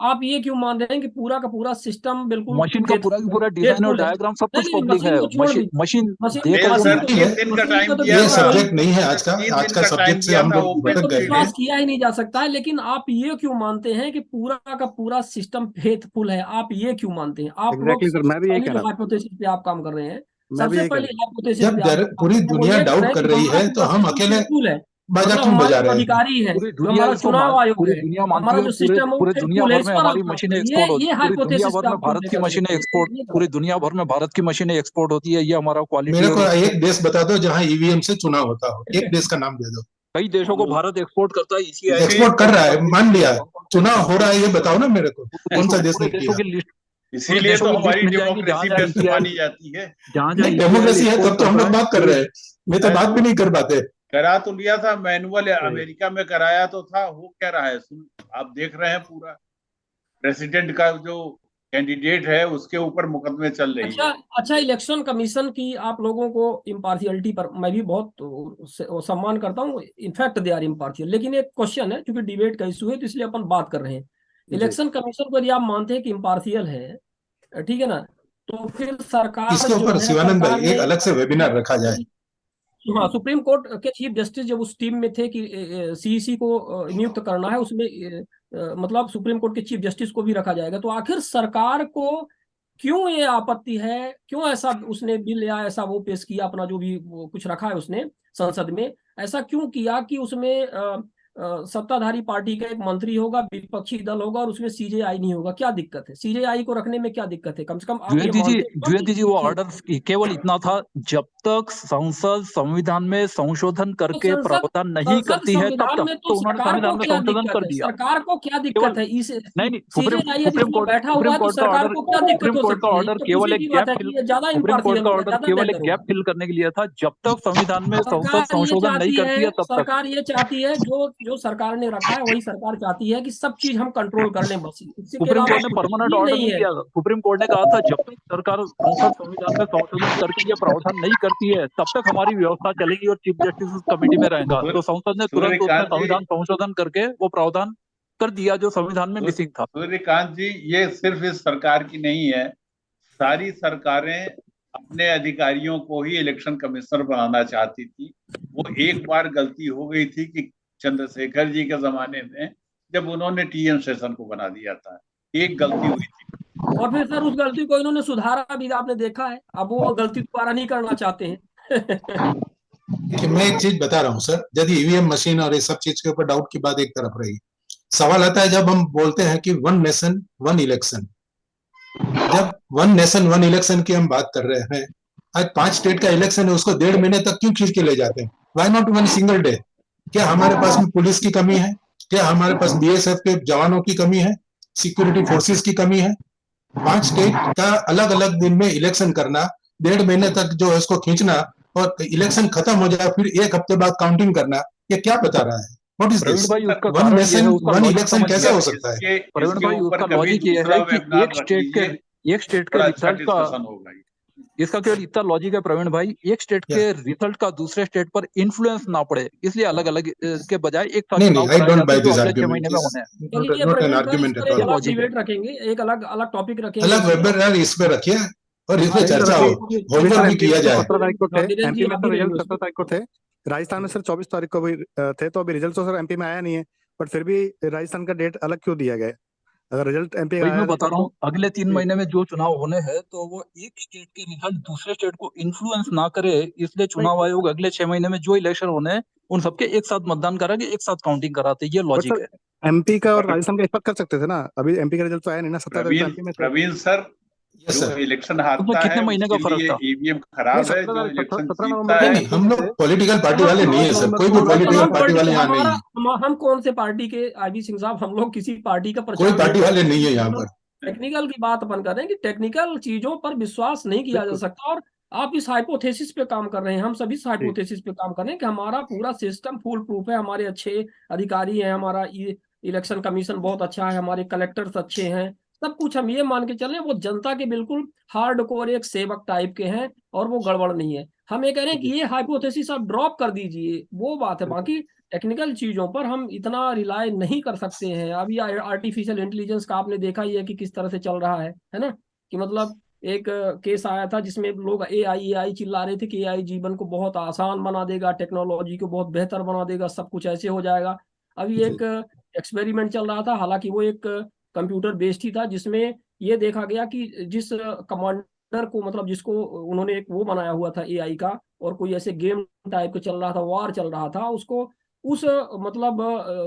आप ये क्यों मान रहे हैं कि पूरा का पूरा सिस्टम बिल्कुल मशीन का पूरा की पूरा डिजाइन और फेथफुल है? डायग्राम सब नहीं कुछ नहीं, पब्लिक है। मशीन को छोड़ दीजिए। मशीन मशीन देकर नहीं वो सर, मशीन को नहीं है, 3 दिन का मशीन टाइम को तो दिया ये था। विश्वास सब्जेक्ट नहीं है आज का। 3 आज दिन का का टाइम सब्जेक्ट से दिया हम था लोग ओपन भटक तो गए। विश्वास किया ही नहीं जा सकता है, लेकिन आप ये क्यों मानते हैं कि पूरा का पूरा सिस्टम फेथफुल है? आप ये क्यों मानते हैं? आप लोग एग्जैक्टली सर, सबसे मैं भी यही पहले कह जो रहा था। हाइपोथेसिस पे आप काम कर रहे हैं, मैं भी सबसे यही कह पहले रहा हाइपोथेसिस जब पे आप जो काम पूरी कर रहे हैं वो दुनिया ये कर रहे डाउट हैं कर कि रही हमारा है तो पूरा हम सिस्टम अकेले फेथफुल है। बाजा मतलब क्यों हमारा बजा जो रहे हैं? अधिकारी है, पूरी जो दुनिया हमारा इसको चुनाव आयोग पूरी है, दुनिया मानती हमारा है। जो पूरे सिस्टम है वो पूरे दुनिया फेथफुल है, भर इस में पर आप हमारी काम मशीनें करें। एक्सपोर्ट ये होती, पूरी दुनिया हाइपोथेसिस भर पे में आप क्यों भारत की लेकर मशीनें चलते हैं? एक्सपोर्ट, ये पूरी बताइए। दुनिया भर में भारत की मशीनें एक्सपोर्ट होती है। ये हमारा क्वालिटी मेरे को और एक देश बता दो जहां ईवीएम से चुनाव होता हो, एक देश का नाम दे दो। कई देशों को भारत एक्सपोर्ट करता है। ECI इसी एक्सपोर्ट कर रहा है, मान लिया, कौन चुनाव हो रहा है, ये कौन बताओ ना मेरे को, पूरे कौन सा देशों देश पूरे ने देशों किया? की लिस्ट पूरे इसीलिए देशों तो की लिस्ट हमारी मिल जाएगी जहां डेमोक्रेसी जहां व्यस्त ECI मानी जाती है। नहीं, ECI डेमोक्रेसी है एक्सपोर्ट तब तो हम करता लोग है। बात कर रहे हैं, नहीं तो बात भी नहीं कर पाते। करा तो लिया था मैनुअल, अमेरिका में कराया तो था। हो क्या रहा है सुन, आप देख रहे हैं पूरा प्रेसिडेंट का जो कैंडिडेट है उसके ऊपर मुकदमे चल रही अच्छा है। अच्छा, इलेक्शन कमीशन की आप लोगों को इम्पार्शियलिटी पर मैं भी बहुत सम्मान करता हूँ। इनफैक्ट दे आर इम्पार्शियल, लेकिन एक क्वेश्चन है, क्योंकि डिबेट का इशू है तो इसलिए अपन बात कर रहे हैं। जी। इलेक्शन कमीशन को यदि आप मानते हैं कि इम्पार्शियल है, ठीक है ना, तो फिर सरकार इसके जो ऊपर है, शिवानंद भाई सरकार ने एक अलग से वेबिनार रखा जाए। हाँ, सुप्रीम कोर्ट के चीफ जस्टिस जब उस टीम में थे कि सीईसी को नियुक्त करना है, उसमें मतलब सुप्रीम कोर्ट के चीफ जस्टिस को भी रखा जाएगा। तो आखिर सरकार को क्यों ये आपत्ति है? क्यों ऐसा उसने बिल या ऐसा वो पेश किया, अपना जो भी वो कुछ रखा है उसने संसद में, ऐसा क्यों किया कि उसमें सत्ताधारी पार्टी का एक मंत्री होगा, विपक्षी दल होगा, और उसमें सीजेआई नहीं होगा? क्या दिक्कत है? सीजेआई को रखने में क्या दिक्कत है? कम से कम आप ये मानते हैं द्विवेदी जी, वो ऑर्डर केवल इतना था, जब तक संसद संविधान में संशोधन तो करके प्रावधान नहीं संसद करती है तब संविधान तक। में तो तो उन्होंने सरकार को संविधान में क्या संशोधन दिक्कत कर है? दिया सरकार को क्या केवल। दिक्कत है इस नहीं, सीजेआई यदि सुप्रीम उसमें कोर्ट बैठा हुआ सुप्रीम है तो कोर्ट का सरकार ऑर्डर को क्या दिक्कत सुप्रीम हो कोर्ट का सकती है? ये ऑर्डर तो केवल खुशी एक की गैप बात है फिल कि ये ज्यादा सुप्रीम कोर्ट इम्पार्शियल का होगा, ऑर्डर ज्यादा केवल एक बेहतर गैप होगा। फिल करने के लिए था। जब तक संविधान में संसद सरकार ये संशोधन नहीं चाहती करती है, है तब तक। सरकार ये चाहती है, जो जो सरकार ने रखा है वही सरकार चाहती है कि सब चीज हम कंट्रोल कर लें, बस इसके सुप्रीम अलावा कोर्ट ने कुछ परमानेंट भी ऑर्डर नहीं नहीं है। दिया था। सुप्रीम कोर्ट ने कहा था, जब तक सरकार संसद संविधान में संशोधन करके ये प्रावधान नहीं करती है तब तक हमारी व्यवस्था चलेगी और चीफ जस्टिस उस कमेटी में रहेगा। तो संसद ने तुरंत उसमें सूर्यकांत जी, संविधान संशोधन करके वो प्रावधान कर दिया जो संविधान में मिसिंग था। सूर्यकांत जी, ये सिर्फ इस सरकार की नहीं है, सारी सरकारें अपने अधिकारियों को ही इलेक्शन कमिश्नर बनाना चाहती थी। वो एक बार गलती हो गई थी कि चंद्रशेखर जी के जमाने में, जब उन्होंने टीएन शेषन को बना दिया था, एक गलती हुई थी। और फिर सर उस गलती को इन्होंने सुधारा भी, आपने देखा है, अब वो गलती दोबारा नहीं करना चाहते हैं। देखिए मैं एक चीज बता रहा हूँ सर, यदि ईवीएम मशीन और ये सब चीज के ऊपर डाउट की बात एक तरफ रही, सवाल आता है जब हम बोलते हैं कि वन नेशन वन इलेक्शन, जब वन नेशन वन इलेक्शन की हम बात कर रहे हैं, आज 5 स्टेट का इलेक्शन है, उसको 1.5 महीने तक क्यों खींच के ले जाते हैं? Why not one single day? क्या हमारे पास में पुलिस की कमी है? क्या हमारे पास बीएसएफ के जवानों की कमी है? सिक्योरिटी फोर्सेस की कमी है? 5 स्टेट का अलग अलग दिन में इलेक्शन करना, 1.5 महीने तक जो है उसको खींचना, और इलेक्शन खत्म हो जाए फिर 1 हफ्ते बाद काउंटिंग करना, ये क्या बता रहा है? What is Praveen this? भाई उसका वन कारण ये नेशन है, उसका वन लॉजिक इलेक्शन कैसे समझिए। हो सकता है? प्रवीण इसके भाई ऊपर उसका कभी लॉजिक ये दूसरा है कि वेबिनार एक रख स्टेट के लीजिए, बड़ा अच्छा रिजल्ट का डिस्कशन होगा। इसका केवल इतना लॉजिक है प्रवीण भाई, एक स्टेट Yeah. के रिजल्ट का दूसरे स्टेट पर इन्फ्लुएंस ना पड़े, इसलिए अलग अलग के बजाय एक साथ नहीं चुनाव नहीं, आई कराए डोंट जाते बाय हैं जो दिस अगले 6 आर्ग्यूमेंट, महीने में होने हैं। चलिए नॉट एन प्रवीण सर, इस आर्ग्यूमेंट पर एट एक ऑल। अलग लॉजिक है डिबेट रखेंगे, एक अलग अलग टॉपिक रखेंगे अलग इसमें। वेबिनार इस पे रखिए और इस पे सर चर्चा हो, अभी होमवर्क सर भी एमपी किया में जाए। 17 तारीख को थे, धीरेन्द्र जी एमपी में आप भी सर रहेंगे रिजल्ट उसमें। 17 तारीख को थे, राजस्थान में सर 24 तारीख को भी थे, तो अभी रिजल्ट तो सर एमपी में आया नहीं है, बट फिर भी राजस्थान का डेट अलग क्यों दिया गया है? अगर रिजल्ट एमपी का वही आया मैं बता रहता रहा हूँ, तो अगले 3 महीने में जो चुनाव होने हैं तो वो एक स्टेट के रिजल्ट दूसरे स्टेट को इन्फ्लुएंस ना करे, इसलिए चुनाव आयोग अगले 6 महीने में जो इलेक्शन होने हैं उन सबके एक साथ मतदान करा के एक साथ काउंटिंग कराते, ये बट लॉजिक सर है। एमपी का और राजस्थान का एक साथ कर सकते थे ना, अभी एमपी का रिजल्ट तो आया नहीं ना, 17 तारीख को प्रवीण एमपी में थे। प्रवीण सर, यस जो सर। इलेक्शन उसमें हारता कितने है महीने का उसके फर्क लिए था? ईवीएम नहीं, खराब है, 17 जो तारीख इलेक्शन 17 जीतता नवंबर को नहीं है। नहीं, हम लोग थे। पॉलिटिकल पार्टी वाले नहीं है सर, कोई भी हम पॉलिटिकल हम पार्टी वाले यहाँ नहीं हमारा है, हम कौन से पार्टी के, आईबी सिंह साहब, हम लोग किसी पार्टी का कोई प्रचार नहीं पार्टी वाले करते। नहीं है यहाँ पर। टेक्निकल की बात अपन कर रहे हैं कि टेक्निकल चीजों पर विश्वास नहीं किया जा बिल्कुल सकता, और आप इस हाइपोथेसिस पे काम कर रहे हैं, हम सभी इस जी, हाइपोथेसिस पे काम कर रहे हैं कि हमारा पूरा सिस्टम फुल प्रूफ है, हमारे अच्छे अधिकारी हैं, हमारा इलेक्शन कमीशन बहुत अच्छा है, हमारे कलेक्टर्स अच्छे हैं, सब कुछ हम ये मान के चल रहे हैं, वो जनता के बिल्कुल हार्ड कोर एक सेवक टाइप के हैं, और वो गड़बड़ नहीं है। हम ये कह रहे हैं कि जी, ये हाइपोथेसिस आप ड्रॉप कर दीजिए, वो बात है। बिल्कुल बाकी टेक्निकल चीजों पर हम इतना रिलाय नहीं कर सकते हैं। अभी आर्टिफिशियल इंटेलिजेंस का आपने देखा ही है कि किस तरह से चल रहा है ना, कि मतलब एक केस आया था जिसमें लोग एआई चिल्ला रहे थे कि एआई जीवन को बहुत आसान बना देगा, टेक्नोलॉजी को बहुत बेहतर बना देगा, सब कुछ ऐसे हो जाएगा। अभी जी, एक एक्सपेरिमेंट चल रहा था, हालांकि वो एक कंप्यूटर बेस्ड ही था, जिसमें ये देखा गया कि जिस कमांडर को, मतलब जिसको उन्होंने एक वो बनाया हुआ था एआई का, और कोई ऐसे गेम टाइप का चल रहा था, वार चल रहा था, उसको उस मतलब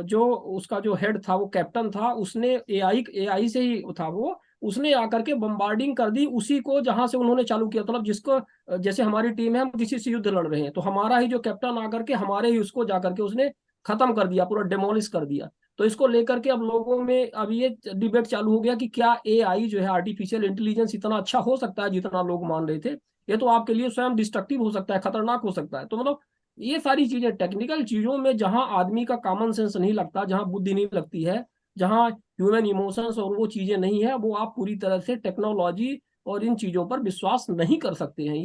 जो उसका जो हेड था, वो कैप्टन था, उसने एआई से ही था वो, उसने आकर के बम्बार्डिंग कर दी उसी को जहां से उन्होंने चालू किया। मतलब जिसको, जैसे हमारी टीम है, हम किसी से युद्ध लड़ रहे हैं, तो हमारा ही जो कैप्टन आकर के हमारे ही उसको जाकर के उसने खत्म कर दिया, पूरा डेमोलिश कर दिया। तो इसको लेकर के अब लोगों में अब ये डिबेट चालू हो गया कि क्या एआई जो है, आर्टिफिशियल इंटेलिजेंस, इतना अच्छा हो सकता है जितना लोग मान रहे थे? ये तो आपके लिए स्वयं डिस्ट्रक्टिव हो सकता है, खतरनाक हो सकता है। तो मतलब ये सारी चीजें, टेक्निकल चीजों में जहां आदमी का कॉमन सेंस नहीं लगता, जहां बुद्धि नहीं लगती है, जहां ह्यूमन इमोशंस और वो चीजें नहीं है, वो आप पूरी तरह से टेक्नोलॉजी और इन चीजों पर विश्वास नहीं कर सकते हैं।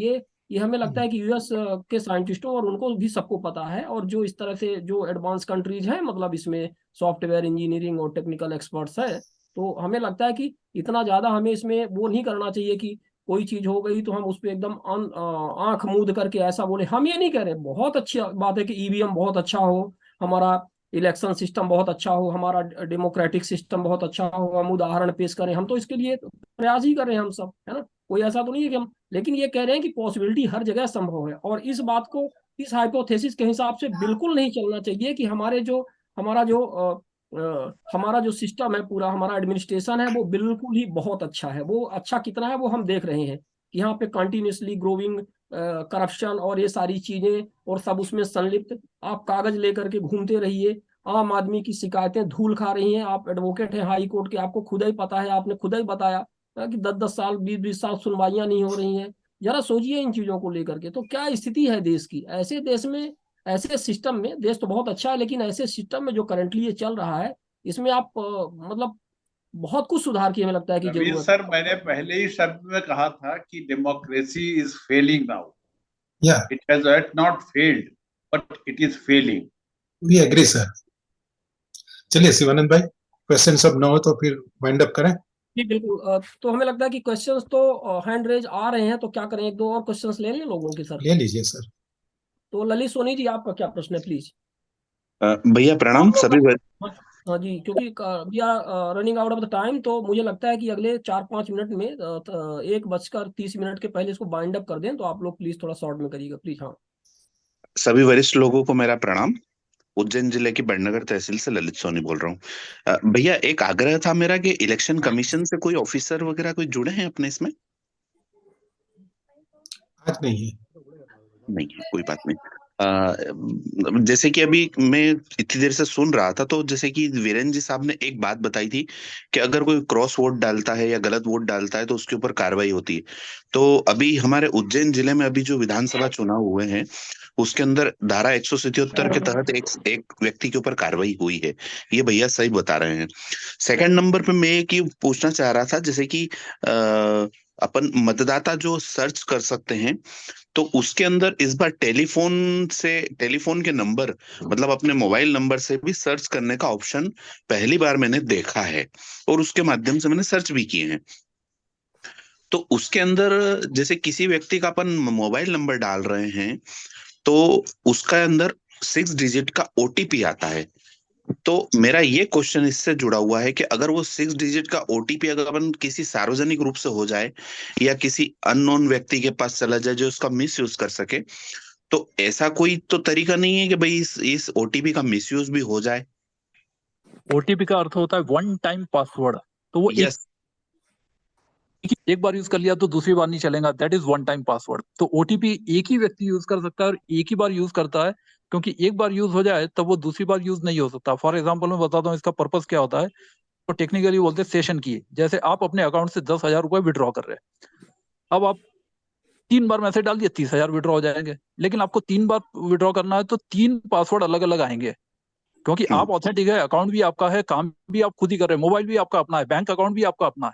ये हमें लगता है कि यूएस के साइंटिस्टों और उनको भी सबको पता है, और जो इस तरह से जो एडवांस कंट्रीज हैं, मतलब इसमें सॉफ्टवेयर इंजीनियरिंग और टेक्निकल एक्सपर्ट्स है, तो हमें लगता है कि इतना ज्यादा हमें इसमें वो नहीं करना चाहिए कि कोई चीज हो गई तो हम उस पर एकदम आंख मूंद करके ऐसा बोले। हम ये नहीं कह रहे, बहुत अच्छी बात है कि ईवीएम बहुत अच्छा हो, हमारा इलेक्शन सिस्टम बहुत अच्छा हो, हमारा डेमोक्रेटिक सिस्टम बहुत अच्छा हो, हम उदाहरण पेश करें, हम तो इसके लिए प्रयास ही कर रहे हैं हम सब, है ना। कोई ऐसा तो नहीं है कि हम, लेकिन ये कह रहे हैं कि पॉसिबिलिटी हर जगह संभव है, और इस बात को, इस हाइपोथेसिस के हिसाब से बिल्कुल नहीं चलना चाहिए कि हमारा जो सिस्टम है, पूरा हमारा एडमिनिस्ट्रेशन है, वो बिल्कुल ही बहुत अच्छा है। वो अच्छा कितना है वो हम देख रहे हैं कि यहाँ पे कंटिन्यूसली ग्रोविंग करप्शन और ये सारी चीजें, और सब उसमें संलिप्त। आप कागज लेकर के घूमते रहिए, आम आदमी की शिकायतें धूल खा रही हैं। आप एडवोकेट हैं हाई कोर्ट के, आपको खुद ही पता है, आपने खुद ही बताया कि 10-10 साल, 20-20 साल सुनवाइयां नहीं हो रही हैं। जरा सोचिए इन चीजों को लेकर के, तो क्या स्थिति है देश की। ऐसे देश में, ऐसे सिस्टम में, देश तो बहुत अच्छा है, लेकिन ऐसे सिस्टम में जो करंटली ये चल रहा है, इसमें आप मतलब बहुत कुछ सुधार की हमें लगता है कि रवीन जरूरत सर, मैंने पहले ही शब्द में कहा था कि डेमोक्रेसी इज फेलिंग नाउ। या it has not failed, but it is failing. We agree sir. चलिए शिवानंद भाई, क्वेश्चन सब न हो तो फिर वाइंड अप करें। जी बिल्कुल। तो हमें लगता है कि क्वेश्चंस तो हैंड रेज आ रहे हैं, तो क्या करें, एक दो और क्वेश्चंस ले लें लोगों के सर। ले लीजिए सर। तो ललित सोनी जी, आपका क्या प्रश्न है, प्लीज। भैया प्रणाम सभी हाँ जी, क्योंकि we are running out of the time, तो मुझे लगता है कि अगले 4-5 मिनट में 1:30 के पहले इसको बाइंड अप कर दें, तो आप लोग प्लीज थोड़ा शॉर्ट में करिएगा प्लीज। हाँ सभी वरिष्ठ लोगों को मेरा प्रणाम। उज्जैन जिले की बड़नगर तहसील से ललित सोनी बोल रहा हूँ। भैया एक आग्रह था मेरा कि इलेक्शन कमीशन से कोई ऑफिसर वगैरह कोई जुड़े हैं अपने इसमें? आज नहीं है। नहीं है, कोई बात नहीं। जैसे कि अभी मैं इतनी देर से सुन रहा था, तो जैसे कि वीरेंद्र जी साहब ने एक बात बताई थी कि अगर कोई क्रॉस वोट डालता है या गलत वोट डालता है तो उसके ऊपर कार्रवाई होती है। तो अभी हमारे उज्जैन जिले में अभी जो विधानसभा चुनाव हुए हैं उसके अंदर धारा 177 के तहत एक व्यक्ति के ऊपर कार्रवाई हुई है। ये भैया सही बता रहे हैं। सेकंड नंबर पे मैं एक ये पूछना चाह रहा था, जैसे कि अपन मतदाता जो सर्च कर सकते हैं, तो उसके अंदर इस बार टेलीफोन के नंबर, मतलब अपने मोबाइल नंबर से भी सर्च करने का ऑप्शन पहली बार मैंने देखा है, और उसके माध्यम से मैंने सर्च भी किए हैं। तो उसके अंदर जैसे किसी व्यक्ति का अपन मोबाइल नंबर डाल रहे हैं तो उसका अंदर 6 डिजिट का ओटीपी आता है। तो मेरा ये क्वेश्चन इससे जुड़ा हुआ है कि अगर वो 6 डिजिट का ओटीपी अगर अपन किसी सार्वजनिक रूप से हो जाए या किसी अननोन व्यक्ति के पास चला जाए जो उसका मिस यूज कर सके, तो ऐसा कोई तो तरीका नहीं है कि भाई इस ओटीपी का मिसयूज भी हो जाए? ओटीपी का अर्थ होता है वन टाइम पासवर्ड। तो वो यस। एक बार यूज कर लिया तो दूसरी बार नहीं चलेगा, that is one time password. तो ओटीपी एक ही व्यक्ति यूज कर सकता है और एक ही बार यूज करता है, क्योंकि एक बार यूज हो जाए तब वो दूसरी बार यूज नहीं हो सकता। फॉर एग्जाम्पल मैं बताता हूँ इसका पर्पस क्या होता है। तो टेक्निकली बोलते हैं सेशन की। जैसे आप अपने अकाउंट से 10,000 रुपए विड्रॉ कर रहे हैं, अब आप 3 बार मैसेज डाल दिए 30,000 विड्रॉ हो जाएंगे। लेकिन आपको 3 बार विड्रॉ करना है तो 3 पासवर्ड अलग अलग आएंगे, क्योंकि आप ऑथेंटिक है, अकाउंट भी आपका है, काम भी आप खुद ही कर रहे हैं, मोबाइल भी आपका अपना है, बैंक अकाउंट भी आपका अपना है।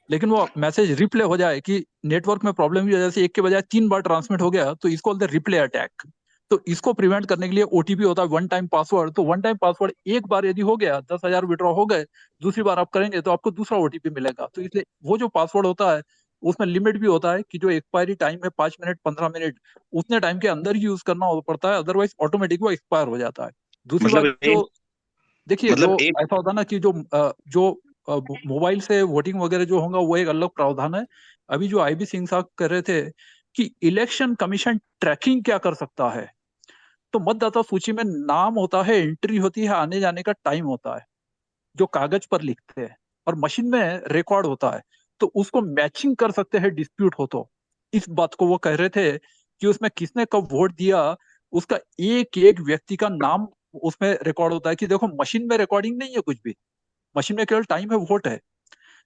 लेकिन वो मैसेज रिप्ले हो जाए कि नेटवर्क में प्रॉब्लम की वजह से एक के बजाय 3 बार ट्रांसमिट हो गया, तो इसको बोलते हैं रिप्ले अटैक। तो इसको प्रिवेंट करने के लिए ओटीपी होता है वन टाइम पासवर्ड। तो वन टाइम पासवर्ड एक बार यदि हो गया, 10,000 विड्रॉ हो गए, दूसरी बार आप करेंगे तो आपको दूसरा ओटीपी मिलेगा। तो इसलिए वो जो पासवर्ड होता है उसमें लिमिट भी होता है कि जो एक्सपायरी टाइम है 5 मिनट 15 मिनट, उतने टाइम के अंदर ही यूज करना पड़ता है, अदरवाइज ऑटोमेटिक वो एक्सपायर हो जाता है। दूसरी बात मतलब जो देखिए, जो एक ऐसा होता है ना कि जो मोबाइल से वोटिंग वगैरह जो होगा वो एक अलग प्रावधान है। अभी जो आईबी सिंह साहब कह रहे थे कि इलेक्शन कमीशन ट्रैकिंग क्या कर सकता है, तो मतदाता सूची में नाम होता है, एंट्री होती है, आने जाने का टाइम होता है जो कागज पर लिखते हैं, और मशीन में रिकॉर्ड होता है। तो उसको मैचिंग कर सकते हैं डिस्प्यूट हो तो। इस बात को वो कह रहे थे कि उसमें किसने कब वोट दिया उसका एक एक व्यक्ति का नाम उसमें रिकॉर्ड होता है। कि देखो मशीन में रिकॉर्डिंग नहीं है कुछ भी, मशीन में केवल टाइम है, वोट है।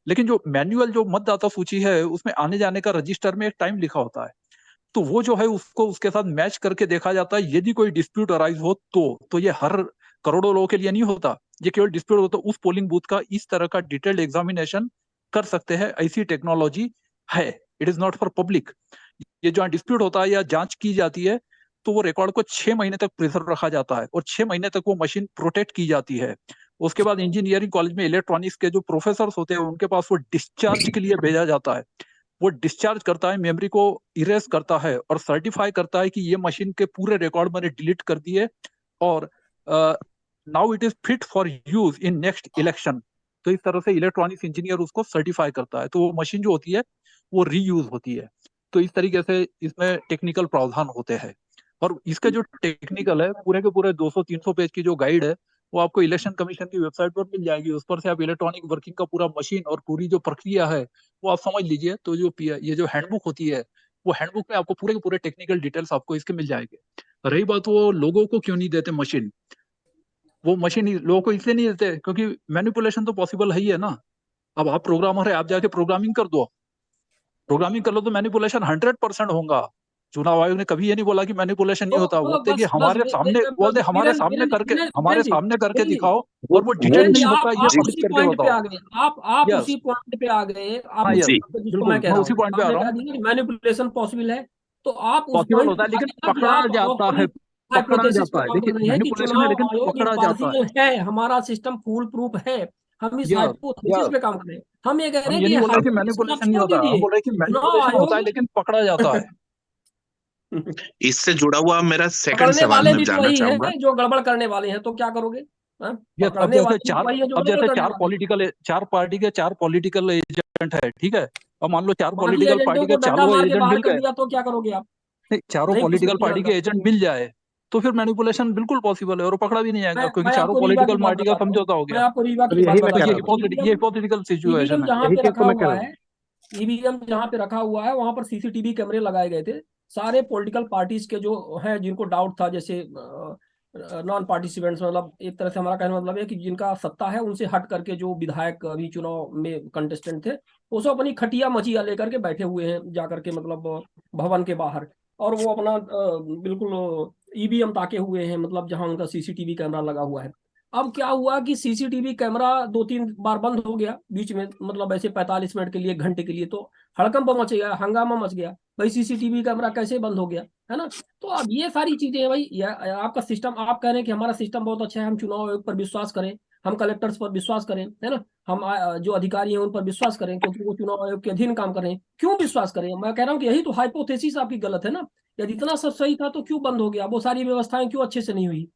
लेकिन जो मैन्युअल जो मतदाता सूची है उसमें आने जाने का रजिस्टर में एक टाइम लिखा होता है। तो वो जो है उसको उसके साथ मैच करके देखा जाता है। यदि कोई डिस्प्यूट अराइज हो तो ये हर करोड़ों लोगों के लिए नहीं होता, ये केवल डिस्प्यूट हो तो उस पोलिंग बूथ का इस तरह का डिटेल्ड एग्जामिनेशन कर सकते हैं। ऐसी टेक्नोलॉजी है, it is not for public. ये जो डिस्प्यूट होता है या जांच की जाती है तो वो रिकॉर्ड को 6 महीने तक प्रिजर्व रखा जाता है और 6 महीने तक वो मशीन प्रोटेक्ट की जाती है। उसके बाद इंजीनियरिंग कॉलेज में इलेक्ट्रॉनिक्स के जो प्रोफेसर होते हैं उनके पास वो डिस्चार्ज के लिए भेजा जाता है। वो डिस्चार्ज करता है, मेमोरी को इरेज करता है और सर्टिफाई करता है कि ये मशीन के पूरे रिकॉर्ड मैंने डिलीट कर दिए और now it is fit for use in next election. तो इस तरह से इलेक्ट्रॉनिक्स इंजीनियर उसको सर्टिफाई करता है, तो वो मशीन जो होती है वो रीयूज होती है। तो इस तरीके से इसमें टेक्निकल प्रावधान होते हैं। और इसका जो टेक्निकल है पूरे के पूरे 200-300 पेज की जो गाइड है वो आपको इलेक्शन कमीशन की वेबसाइट पर मिल जाएगी। उस पर से आप इलेक्ट्रॉनिक वर्किंग का पूरा मशीन और पूरी जो प्रक्रिया है वो आप समझ लीजिए। तो जो ये जो हैंडबुक होती है वो हैंडबुक में आपको पूरे के पूरे टेक्निकल डिटेल्स आपको इसके मिल जाएंगे। रही बात वो लोगों को क्यों नहीं देते मशीन, वो मशीन लोगों को इसलिए नहीं देते क्योंकि मैनिपुलेशन तो पॉसिबल है ही है ना। अब आप प्रोग्रामर है, आप जाके प्रोग्रामिंग कर दो, प्रोग्रामिंग कर लो तो मैनिपुलेशन 100% होगा। चुनाव आयोग ने कभी ये नहीं बोला कि मैनिपुलेशन नहीं तो होता। मतलब बोलते कि बस बस बोलते हमारे वीरेंद्र सामने वीरेंद्र करके वीरेंद्र जी, दिखाओ वो और वो वो डिटेल वीरेंद्र जी, नहीं होता, ये जी आप सबमिट उसी करके पॉइंट पे बताओ। आ गए। आप यस, उसी पॉइंट पे आ गए। हाँ आपने यस, जी जिसको मैं बिल्कुल कह मैं रहा उसी हूँ, पॉइंट पे आ आपने रहा कहा हूँ। कि मैनिपुलेशन पॉसिबल है, तो आप उस पॉसिबल पॉइंट होता पे है आ लेकिन गए ना कि पकड़ा आप जाता है, पकड़ा हाइपोथेसिस पे जाता है। काम देखिए कर रहे हैं कि मैनिपुलेशन है चुनाव लेकिन आयोग पकड़ा जाता है। इम्पार्शियल है, हमारा सिस्टम फूल प्रूफ है। हम इस यस, हाइपोथेसिस पे काम कर रहे हैं। हम ये कह रहे हम हैं ये कि नहीं ये बोल रहे कि हाइपोथेसिस आप मैनिपुलेशन नहीं छोड़ होता, हम दीजिए, बोल रहे कि चुनाव मैनिपुलेशन होता है आयोग लेकिन पकड़ा जाता है। इससे जुड़ा हुआ मेरा सेकंड पकड़ने सवाल वाले मैं भी तो जानना वही चाहूंगा। है जो गड़बड़ करने वाले हैं, तो क्या करोगे? अब पकड़ने जैसे वाले चार वही है जो अब जैसे गड़बड़ करने वाले। चार पार्टी के चार पॉलिटिकल एजेंट है, ठीक है। अब मान लो चार बाकी पॉलिटिकल एजेंटों पार्टी को के डंडा चारों मार के एजेंट बाहर मिल कर गए, दिया तो क्या करोगे आप? नहीं चारों नहीं पूछ पॉलिटिकल सकते पार्टी के अंदर। एजेंट मिल जाए तो फिर मैनिपुलेशन बिल्कुल पॉसिबल है और पकड़ा भी नहीं जाएगा, क्योंकि मैं चारों आपको रीवा की पॉलिटिकल बात पार्टी का बताता हूँ, समझौता हो मैं गया। आपको रीवा तो की बात यही मैं तो कह ये रहा था, हिपोथेटिकल सिचुएशन ईवीएम है। जहाँ यही पे चीज रखा तो मैं कह हुआ रहा हूँ। है, ईवीएम जहाँ पे रखा हुआ है वहां पर सीसीटीवी कैमरे लगाए गए थे। सारे पॉलिटिकल पार्टीज के जो हैं जिनको डाउट था, जैसे नॉन पार्टिसिपेंट्स, मतलब एक तरह से हमारा कहने का मतलब है कि जिनका सत्ता है उनसे हट करके जो विधायक अभी चुनाव में कंटेस्टेंट थे, वो सब अपनी खटिया मचिया लेकर के बैठे हुए हैं जाकर के, मतलब भवन के बाहर। और वो अपना बिल्कुल ईवीएम ताके हुए हैं, मतलब जहां उनका सीसीटीवी कैमरा लगा हुआ है। अब क्या हुआ कि सीसीटीवी कैमरा 2-3 बार बंद हो गया बीच में, मतलब ऐसे 45 मिनट के लिए, 1 घंटे के लिए, तो हड़कंप मच गया, हंगामा मच गया, भाई सीसीटीवी कैमरा कैसे बंद हो गया, है ना। तो अब ये सारी चीजें हैं भाई, आपका सिस्टम, आप कह रहे हैं कि हमारा सिस्टम बहुत अच्छा है, हम चुनाव आयोग पर विश्वास करें, हम कलेक्टर्स पर विश्वास करें, है ना, हम जो अधिकारी हैं उन पर विश्वास करें क्योंकि वो चुनाव आयोग के अधीन काम कर रहे हैं। क्यों विश्वास करें? मैं कह रहा हूँ कि यही तो हाइपोथेसिस आपकी गलत है ना। यदि इतना सब सही था तो क्यों बंद हो गया? वो सारी व्यवस्थाएं क्यों अच्छे से नहीं हुई?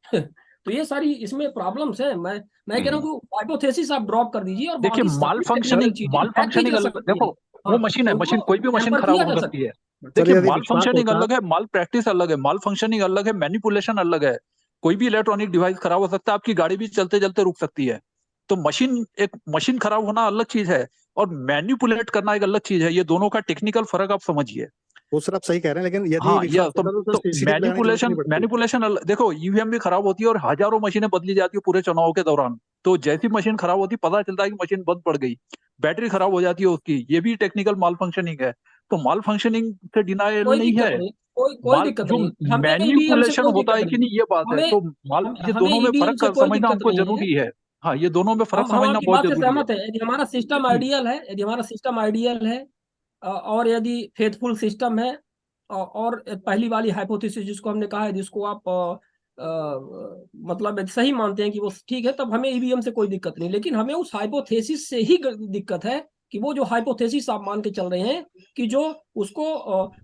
तो ये सारी इसमें प्रॉब्लम्स है। मैं कह रहा हूँ कि हाइपोथेसिस आप ड्रॉप कर दीजिए और देखिए बाकी माल सभी टेक्निकल फंक्शनिंग चीजें हैक की जा सकती देखो हैं। वो हाँ, मशीन है, उनको मशीन कोई भी मशीन टेम्पर खराब किया हो जा सकती है। सर देखिए यदि माल विश्वास फंक्शनिंग होता, अलग है, माल प्रैक्टिस अलग है, माल फंक्शनिंग अलग है, मैनिपुलेशन अलग है। कोई भी इलेक्ट्रॉनिक डिवाइस खराब हो सकता है, आपकी गाड़ी भी चलते चलते रुक सकती है। तो मशीन खराब होना अलग चीज है और मैनिपुलेट करना एक अलग चीज है। ये दोनों का टेक्निकल फर्क आप समझिए। वो सर आप सही कह रहे हैं, लेकिन यदि हाँ विश्वास होता तो सर सीसीटीवी लगाने की जरूरत नहीं पड़ती। मैनिपुलेशन देखो ईवीएम भी खराब होती है और हजारों मशीनें बदली जाती है पूरे चुनाव के दौरान। तो जैसी मशीन खराब होती है पता चलता है कि मशीन बंद पड़ गई, बैटरी खराब हो जाती है उसकी, ये भी टेक्निकल माल फंक्शनिंग है। तो माल फंक्शनिंग से डिनायल कोई नहीं दिक्कत है। नहीं, कोई माल दिक्कत जो नहीं, हमें ईवीएम से मैनिपुलेशन कोई होता दिक्कत है कि नहीं, नहीं ये बात है। हमें तो माल ये हमें दोनों में ईवीएम फर्क से कोई समझना दिक्कत हमको नहीं है। जरूरी है। हाँ ये दोनों में फर्क हम समझना आपकी बहुत बात से जरूरी है। सहमत है। यदि हमारा सिस्टम आइडियल है, यदि हमारा सिस्टम आइडियल है, और यदि फेथफुल सिस्टम है, और पहली वाली हाइपोथेसिस जिसको हमने कहा है, जिसको आप मतलब सही मानते हैं कि वो ठीक है, तब हमें ईवीएम से कोई दिक्कत नहीं। लेकिन हमें उस हाइपोथेसिस से ही दिक्कत है कि वो जो हाइपोथेसिस आप मान के चल रहे हैं कि जो उसको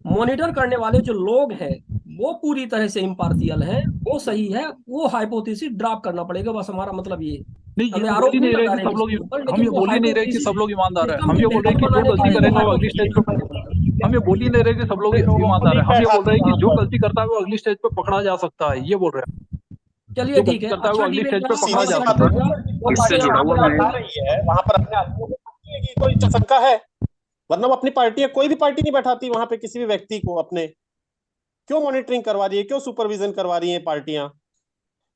मॉनिटर करने वाले जो लोग हैं वो पूरी तरह से इम्पार्शियल हैं, वो सही है, वो हाइपोथेसिस ड्रॉप करना पड़ेगा। बस हमारा मतलब ये है। नहीं ये हमें तो बोल आरोप ही नहीं नहीं रहे लगा कि रहे हैं सब लोग, किसी के ऊपर, हम लेकिन ये वो बोल ही नहीं रहे कि हाइपोथेसिस सब लोग ईमानदार है। सिस्टम हम को ये बोल रहे हैं बेहतर कि जो बनाने के गलती लिए वो करेगा वो अगली स्टेज हाइपोथेसिस पे, हम ये बोल ही नहीं रहे कि सब लोग ईमानदार है। हम ये बोल रहे हैं कि जो गलती करता है वो अगली स्टेज पे पकड़ा जा सकता है, ये बोल रहे हैं। चलिए जो ठीक गलती है, करता है वो अच्छा अगली डिबेट स्टेज पे रहा, पकड़ा बहुत जा अच्छा सीधी सी सकता डिबेट है। रहा, वो इससे बातें जुड़ा यहाँ हुआ पे मैं आती आ रही है वहां पर अपने आदमियों को पता है कि कोई शंका है, वरना वो अपनी पार्टी या कोई भी पार्टी नहीं बैठाती वहां पे किसी भी व्यक्ति को अपने। क्यों मॉनिटरिंग करवा रही है, क्यों सुपरविजन करवा रही है पार्टियां?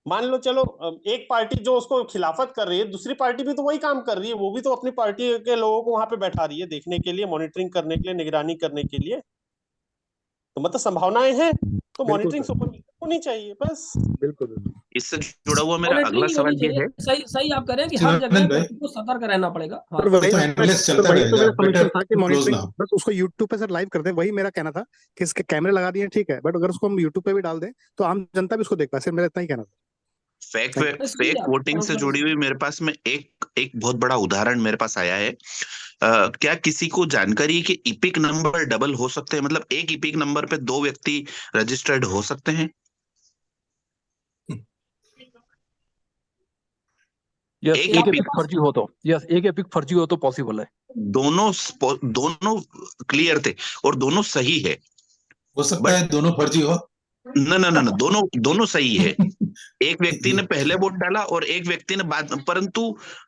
मान लो चलो एक पार्टी जो उसको खिलाफत कर रही है, दूसरी पार्टी भी तो वही काम कर रही है, वो भी तो अपनी पार्टी के लोगों को वहां पे बैठा रही है देखने के लिए, मॉनिटरिंग करने के लिए, निगरानी करने के लिए। तो मतलब संभावनाएं हैं, तो बिल्कुल मॉनिटरिंग सर, सुपरविजन होनी चाहिए बस। बिल्कुल बिल्कुल। इससे जुड़ा हुआ मेरा मॉनिटरिंग अगला नहीं होनी सवाल ये चाहिए। है। सही सही आप कह रहे हैं कि हर जगह शिवानंद भाई, व्यक्ति को सतर्क रहना पड़ेगा। सर हाँ, ये तो एनालिस्ट सर चलता वही तो रहेगा, मेरा बेटर सॉल्यूशन था कि टू क्लोज मॉनिटरिंग नाउ। बस उसको यूट्यूब पे सर लाइव कर दे, वही मेरा कहना था कि इसके कैमरे लगा दिए ठीक है, बट अगर उसको हम यूट्यूब पे भी डाल दें तो आम जनता भी उसको देख पाए। सिर्फ मेरा इतना ही कहना था। Thank you. सही फेक आप वोटिंग से जुड़ी हुई मेरे पास में एक बहुत बड़ा उदाहरण मेरे पास आया है। क्या किसी को जानकारी है कि इपिक नंबर डबल हो सकते हैं? मतलब एक इपिक नंबर पे दो व्यक्ति रजिस्टर्ड हो सकते हैं? यस एक एक इपिक, एपिक फर्जी हो तो, यस एक एपिक फर्जी हो तो पॉसिबल है। दोनों दोनों क्लियर थे और दोनों सही है। हो सकता बट है दोनों फर्जी हो। न दोनों दोनों सही है। एक व्यक्ति ने पहले वोट डाला और एक व्यक्ति ने बाद, परंतु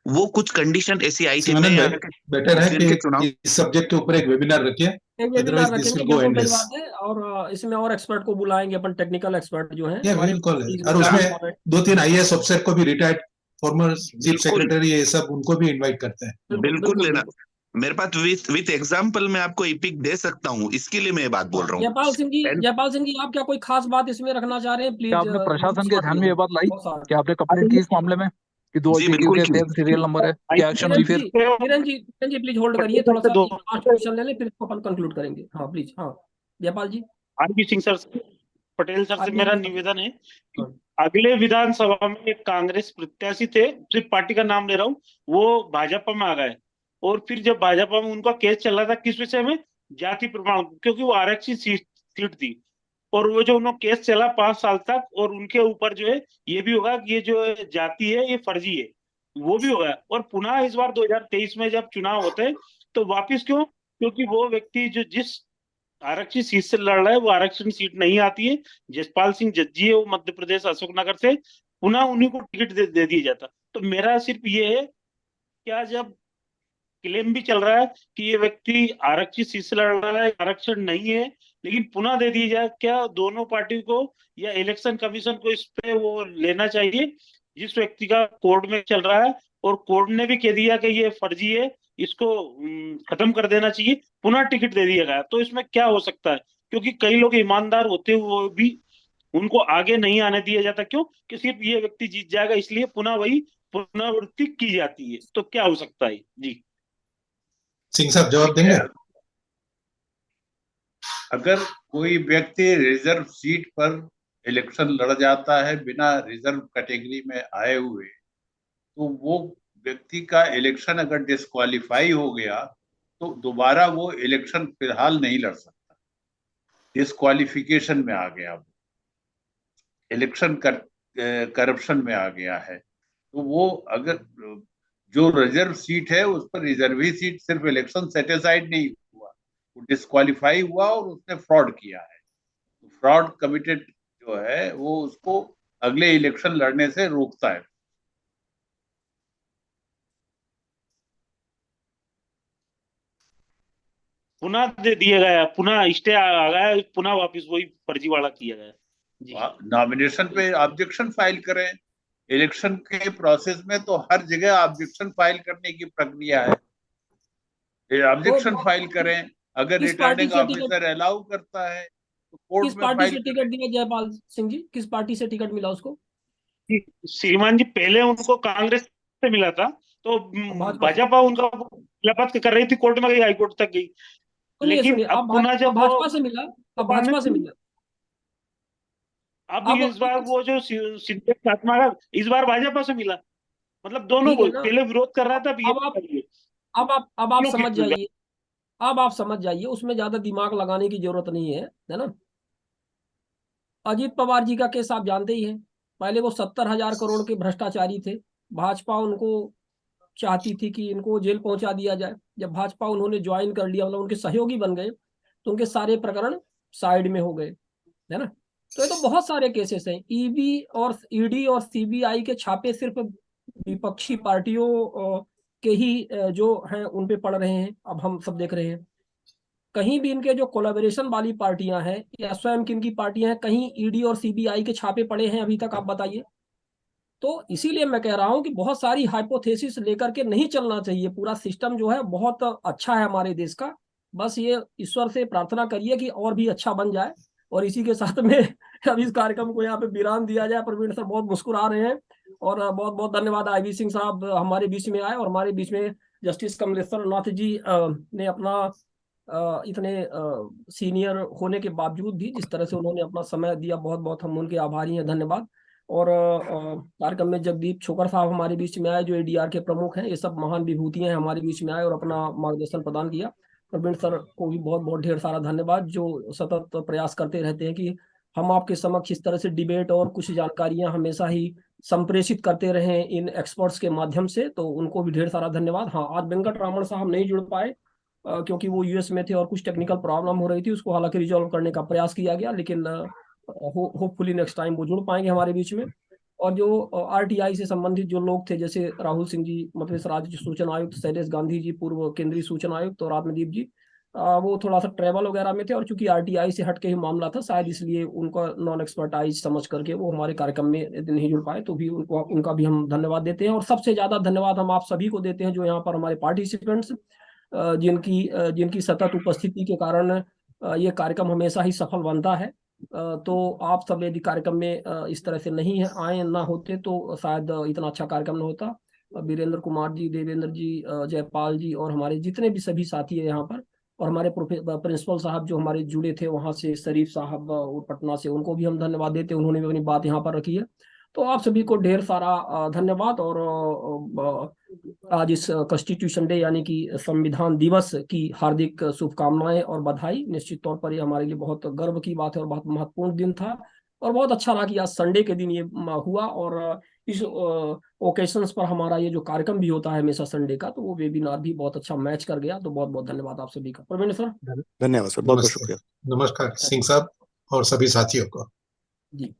वो कुछ कंडीशन ऐसी आई थी। मैं शिवानंद भाई, यहाँ के बेटर है इस दिन के चुनाव, कि इस सब्जेक्ट के ऊपर एक वेबिनार रखिए, एक वेबिनार अदरवाइज दिस रखेंगे, विल गो बिल्कुल सही एंडलेस। बात है। और इसमें और एक्सपर्ट को बुलाएंगे, अपन टेक्निकल एक्सपर्ट जो हैं या हमारे बिल्कुल, चीज और में उसमें जानकार हैं। 2-3 आईएएस अफसर को भी, रिटायर्ड फॉर्मर चीफ बिल्कुल सेक्रेटरी, ये सब उनको भी इनवाइट करते हैं। बिल्कुल बिल्कुल बिल्कुल लेना। बिल्कुल। मेरे पास विथ एग्जाम्पल मैं आपको इपिक दे सकता हूँ, इसके लिए मैं ये बात बोल हाँ, रहा हूँ। एंड जयपाल सिंह जी, आप क्या कोई खास बात इसमें रखना चाह रहे हैं? क्या प्लीज, आपने बहुत प्रशासन के शॉर्ट ध्यान में ये कीजिए, बात लाई? बहुत शॉर्ट। क्या आपने कंप्लेंट की इस मामले में कि दो जी आईपीक्यू बिल्कुल के की। सेम सीरियल नंबर है? क्या एक्शन हुई फिर? किरण जी प्लीज होल्ड करिए, थोड़ा सा लास्ट क्वेश्चन ले लें, फिर इसको अपन कंक्लूड करेंगे। हाँ प्लीज, हाँ जयपाल जी। आरपी सिंह सर से, पटेल सर से आरपी मेरा सिंह सर। निवेदन है कि हाँ। अगले विधानसभा में एक कांग्रेस प्रत्याशी थे, सिर्फ पार्टी का नाम ले रहा हूँ, वो भाजपा में आ गए। और फिर जब भाजपा में उनका केस चल रहा था किस विषय में, जाति प्रमाण, क्योंकि वो आरक्षित सीट थी, और वो जो उन्होंने केस चला 5 साल तक, और उनके ऊपर जो है ये भी होगा कि ये जो जाति है ये फर्जी है, वो भी होगा। और पुनः इस बार 2023 में जब चुनाव होते हैं तो वापिस क्यों? क्योंकि वो व्यक्ति जो जिस आरक्षित सीट से लड़ रहा है वो आरक्षण सीट नहीं आती है। जसपाल सिंह जज्जी है, वो मध्य प्रदेश अशोकनगर से, पुनः उन्हीं को टिकट दे दिया जाता। तो मेरा सिर्फ ये है, क्या जब क्लेम भी चल रहा है कि ये व्यक्ति आरक्षित सीट से लड़ रहा है, आरक्षण नहीं है, लेकिन पुनः दे दी जाए, क्या दोनों पार्टी को या इलेक्शन कमीशन को इस पे वो लेना चाहिए? जिस व्यक्ति का कोर्ट में चल रहा है और कोर्ट ने भी कह दिया कि ये फर्जी है, इसको खत्म कर देना चाहिए, पुनः टिकट दे दिया गया, तो इसमें क्या हो सकता है? क्योंकि कई लोग ईमानदार होते हुए भी उनको आगे नहीं आने दिया जाता। क्यों? कि सिर्फ ये व्यक्ति जीत जाएगा, इसलिए पुनः वही पुनरावृत्ति की जाती है। तो क्या हो सकता है? जी सिंह साहब जवाब देंगे? अगर कोई व्यक्ति रिजर्व सीट पर इलेक्शन लड़ जाता है बिना रिजर्व कैटेगरी में आए हुए, तो वो व्यक्ति का इलेक्शन अगर डिस्क्वालीफाई हो गया तो दोबारा वो इलेक्शन फिलहाल नहीं लड़ सकता, डिस्क्वालिफिकेशन में आ गया, वो इलेक्शन करप्शन में आ गया है। तो वो अगर जो रिजर्व सीट है उस पर रिजर्व ही सीट, सिर्फ इलेक्शन सेटिस्फाइड नहीं हुआ, वो डिस्क्वालीफाई हुआ और उसने फ्रॉड किया है। तो फ्रॉड कमिटेड जो है वो उसको अगले इलेक्शन लड़ने से रोकता है। पुनः दे दिया गया, पुनः स्टे आ गया, पुनः वापस वही फर्जीवाड़ा किया गया। जी नॉमिनेशन पे ऑब्जेक्शन फाइल करें। इलेक्शन के प्रोसेस में तो हर जगह ऑब्जेक्शन फाइल करने की प्रक्रिया है, ऑब्जेक्शन फाइल करें। अगर रिटर्निंग ऑफिसर अलाउ करता है तो कोर्ट किस में पार्टी फाइल से टिकट दिया जयपाल सिंह जी? किस पार्टी से टिकट मिला उसको? श्रीमान जी, पहले उनको कांग्रेस से मिला था, तो भाजपा उनका खिलाफत कर रही थी, कोर्ट में गई, हाईकोर्ट तक गई, लेकिन अब पुनः जब भाजपा से मिला, अब भाजपा से मिला, अब इस बार वो जो सिंधिया खात्मा, इस बार भाजपा से मिला। मतलब दोनों को, पहले विरोध कर रहा था, अब आप समझ जाइए, अब आप समझ जाइए, उसमें ज्यादा दिमाग लगाने की जरूरत नहीं है ना। अजीत पवार जी का केस आप जानते ही हैं। पहले वो 70,000 करोड़ के भ्रष्टाचारी थे, भाजपा उनको चाहती थी कि इनको जेल पहुंचा दिया जाए। जब भाजपा उन्होंने ज्वाइन कर लिया, मतलब उनके सहयोगी बन गए, तो उनके सारे प्रकरण साइड में हो गए, है ना। तो ये तो बहुत सारे केसेस हैं। ईडी और सीबीआई के छापे सिर्फ विपक्षी पार्टियों के ही जो हैं उन पे पड़ रहे हैं, अब हम सब देख रहे हैं। कहीं भी इनके जो कोलैबोरेशन वाली पार्टियां हैं या स्वयं की इनकी पार्टियां हैं, कहीं ईडी और सीबीआई के छापे पड़े हैं अभी तक? आप बताइए। तो इसीलिए मैं कह रहा हूं कि बहुत सारी हाइपोथेसिस लेकर के नहीं चलना चाहिए। पूरा सिस्टम जो है बहुत अच्छा है हमारे देश का, बस ये ईश्वर से प्रार्थना करिए कि और भी अच्छा बन जाए। और इसी के साथ में अब इस कार्यक्रम को यहाँ पे विराम दिया जाए। प्रवीण सर बहुत मुस्कुरा रहे हैं, और बहुत बहुत धन्यवाद। आईवी सिंह साहब हमारे बीच में आए, और हमारे बीच में जस्टिस कमलेश्वर नाथ जी ने अपना इतने सीनियर होने के बावजूद भी जिस तरह से उन्होंने अपना समय दिया, बहुत बहुत हम उनके आभारी हैं, धन्यवाद। और कार्यक्रम में जगदीप छोकर साहब हमारे बीच में आए, जो एडीआर के प्रमुख हैं। ये सब महान विभूतियां हैं, हमारे बीच में आए और अपना मार्गदर्शन प्रदान किया। प्रवीण सर को भी बहुत बहुत ढेर सारा धन्यवाद, जो सतत प्रयास करते रहते हैं कि हम आपके समक्ष इस तरह से डिबेट और कुछ जानकारियां हमेशा ही संप्रेषित करते रहें इन एक्सपर्ट्स के माध्यम से। तो उनको भी ढेर सारा धन्यवाद। हाँ, आज वेंकट रामन साहब नहीं जुड़ पाए क्योंकि वो यूएस में थे और कुछ टेक्निकल प्रॉब्लम हो रही थी, उसको हालांकि रिजॉल्व करने का प्रयास किया गया, लेकिन होपफुली नेक्स्ट टाइम वो जुड़ पाएंगे हमारे बीच में। और जो आरटीआई से संबंधित जो लोग थे, जैसे राहुल सिंह जी, मध्य प्रदेश राज्य सूचना आयुक्त, शैलेश गांधी जी, पूर्व केंद्रीय सूचना आयुक्त, और आत्मदीप जी, वो थोड़ा सा ट्रैवल वगैरह में थे, और चूंकि आरटीआई से हटके ही मामला था शायद, इसलिए उनका नॉन एक्सपर्टाइज समझ करके वो हमारे कार्यक्रम में नहीं जुड़ पाए। तो भी उनका भी हम धन्यवाद देते हैं। और सबसे ज्यादा धन्यवाद हम आप सभी को देते हैं, जो यहाँ पर हमारे पार्टिसिपेंट्स, जिनकी सतत उपस्थिति के कारण ये कार्यक्रम हमेशा ही सफल बनता है। तो आप सब यदि कार्यक्रम में इस तरह से नहीं आए ना होते तो शायद इतना अच्छा कार्यक्रम न होता। वीरेंद्र कुमार जी, देवेंद्र जी, जयपाल जी, और हमारे जितने भी सभी साथी है यहाँ पर, और हमारे प्रिंसिपल साहब जो हमारे जुड़े थे वहाँ से, शरीफ साहब पटना से, उनको भी हम धन्यवाद देते हैं, उन्होंने भी अपनी बात यहाँ पर रखी है। तो आप सभी को ढेर सारा धन्यवाद। और आज इस कॉन्स्टिट्यूशन डे यानी कि संविधान दिवस की हार्दिक शुभकामनाएं और बधाई। निश्चित तौर पर ये हमारे लिए बहुत गर्व की बात है और बहुत महत्वपूर्ण दिन था, और बहुत अच्छा लगा कि आज संडे के दिन ये हुआ। और इस ओकेशंस पर हमारा ये जो कार्यक्रम भी होता है हमेशा संडे का, तो वो वेबिनार भी बहुत अच्छा मैच कर गया। तो बहुत बहुत धन्यवाद आप सभी का। परवीन सर, धन्यवाद सर, बहुत बहुत नमस्ते, शुक्रिया। नमस्कार सिंह साहब और सभी साथियों को। जी।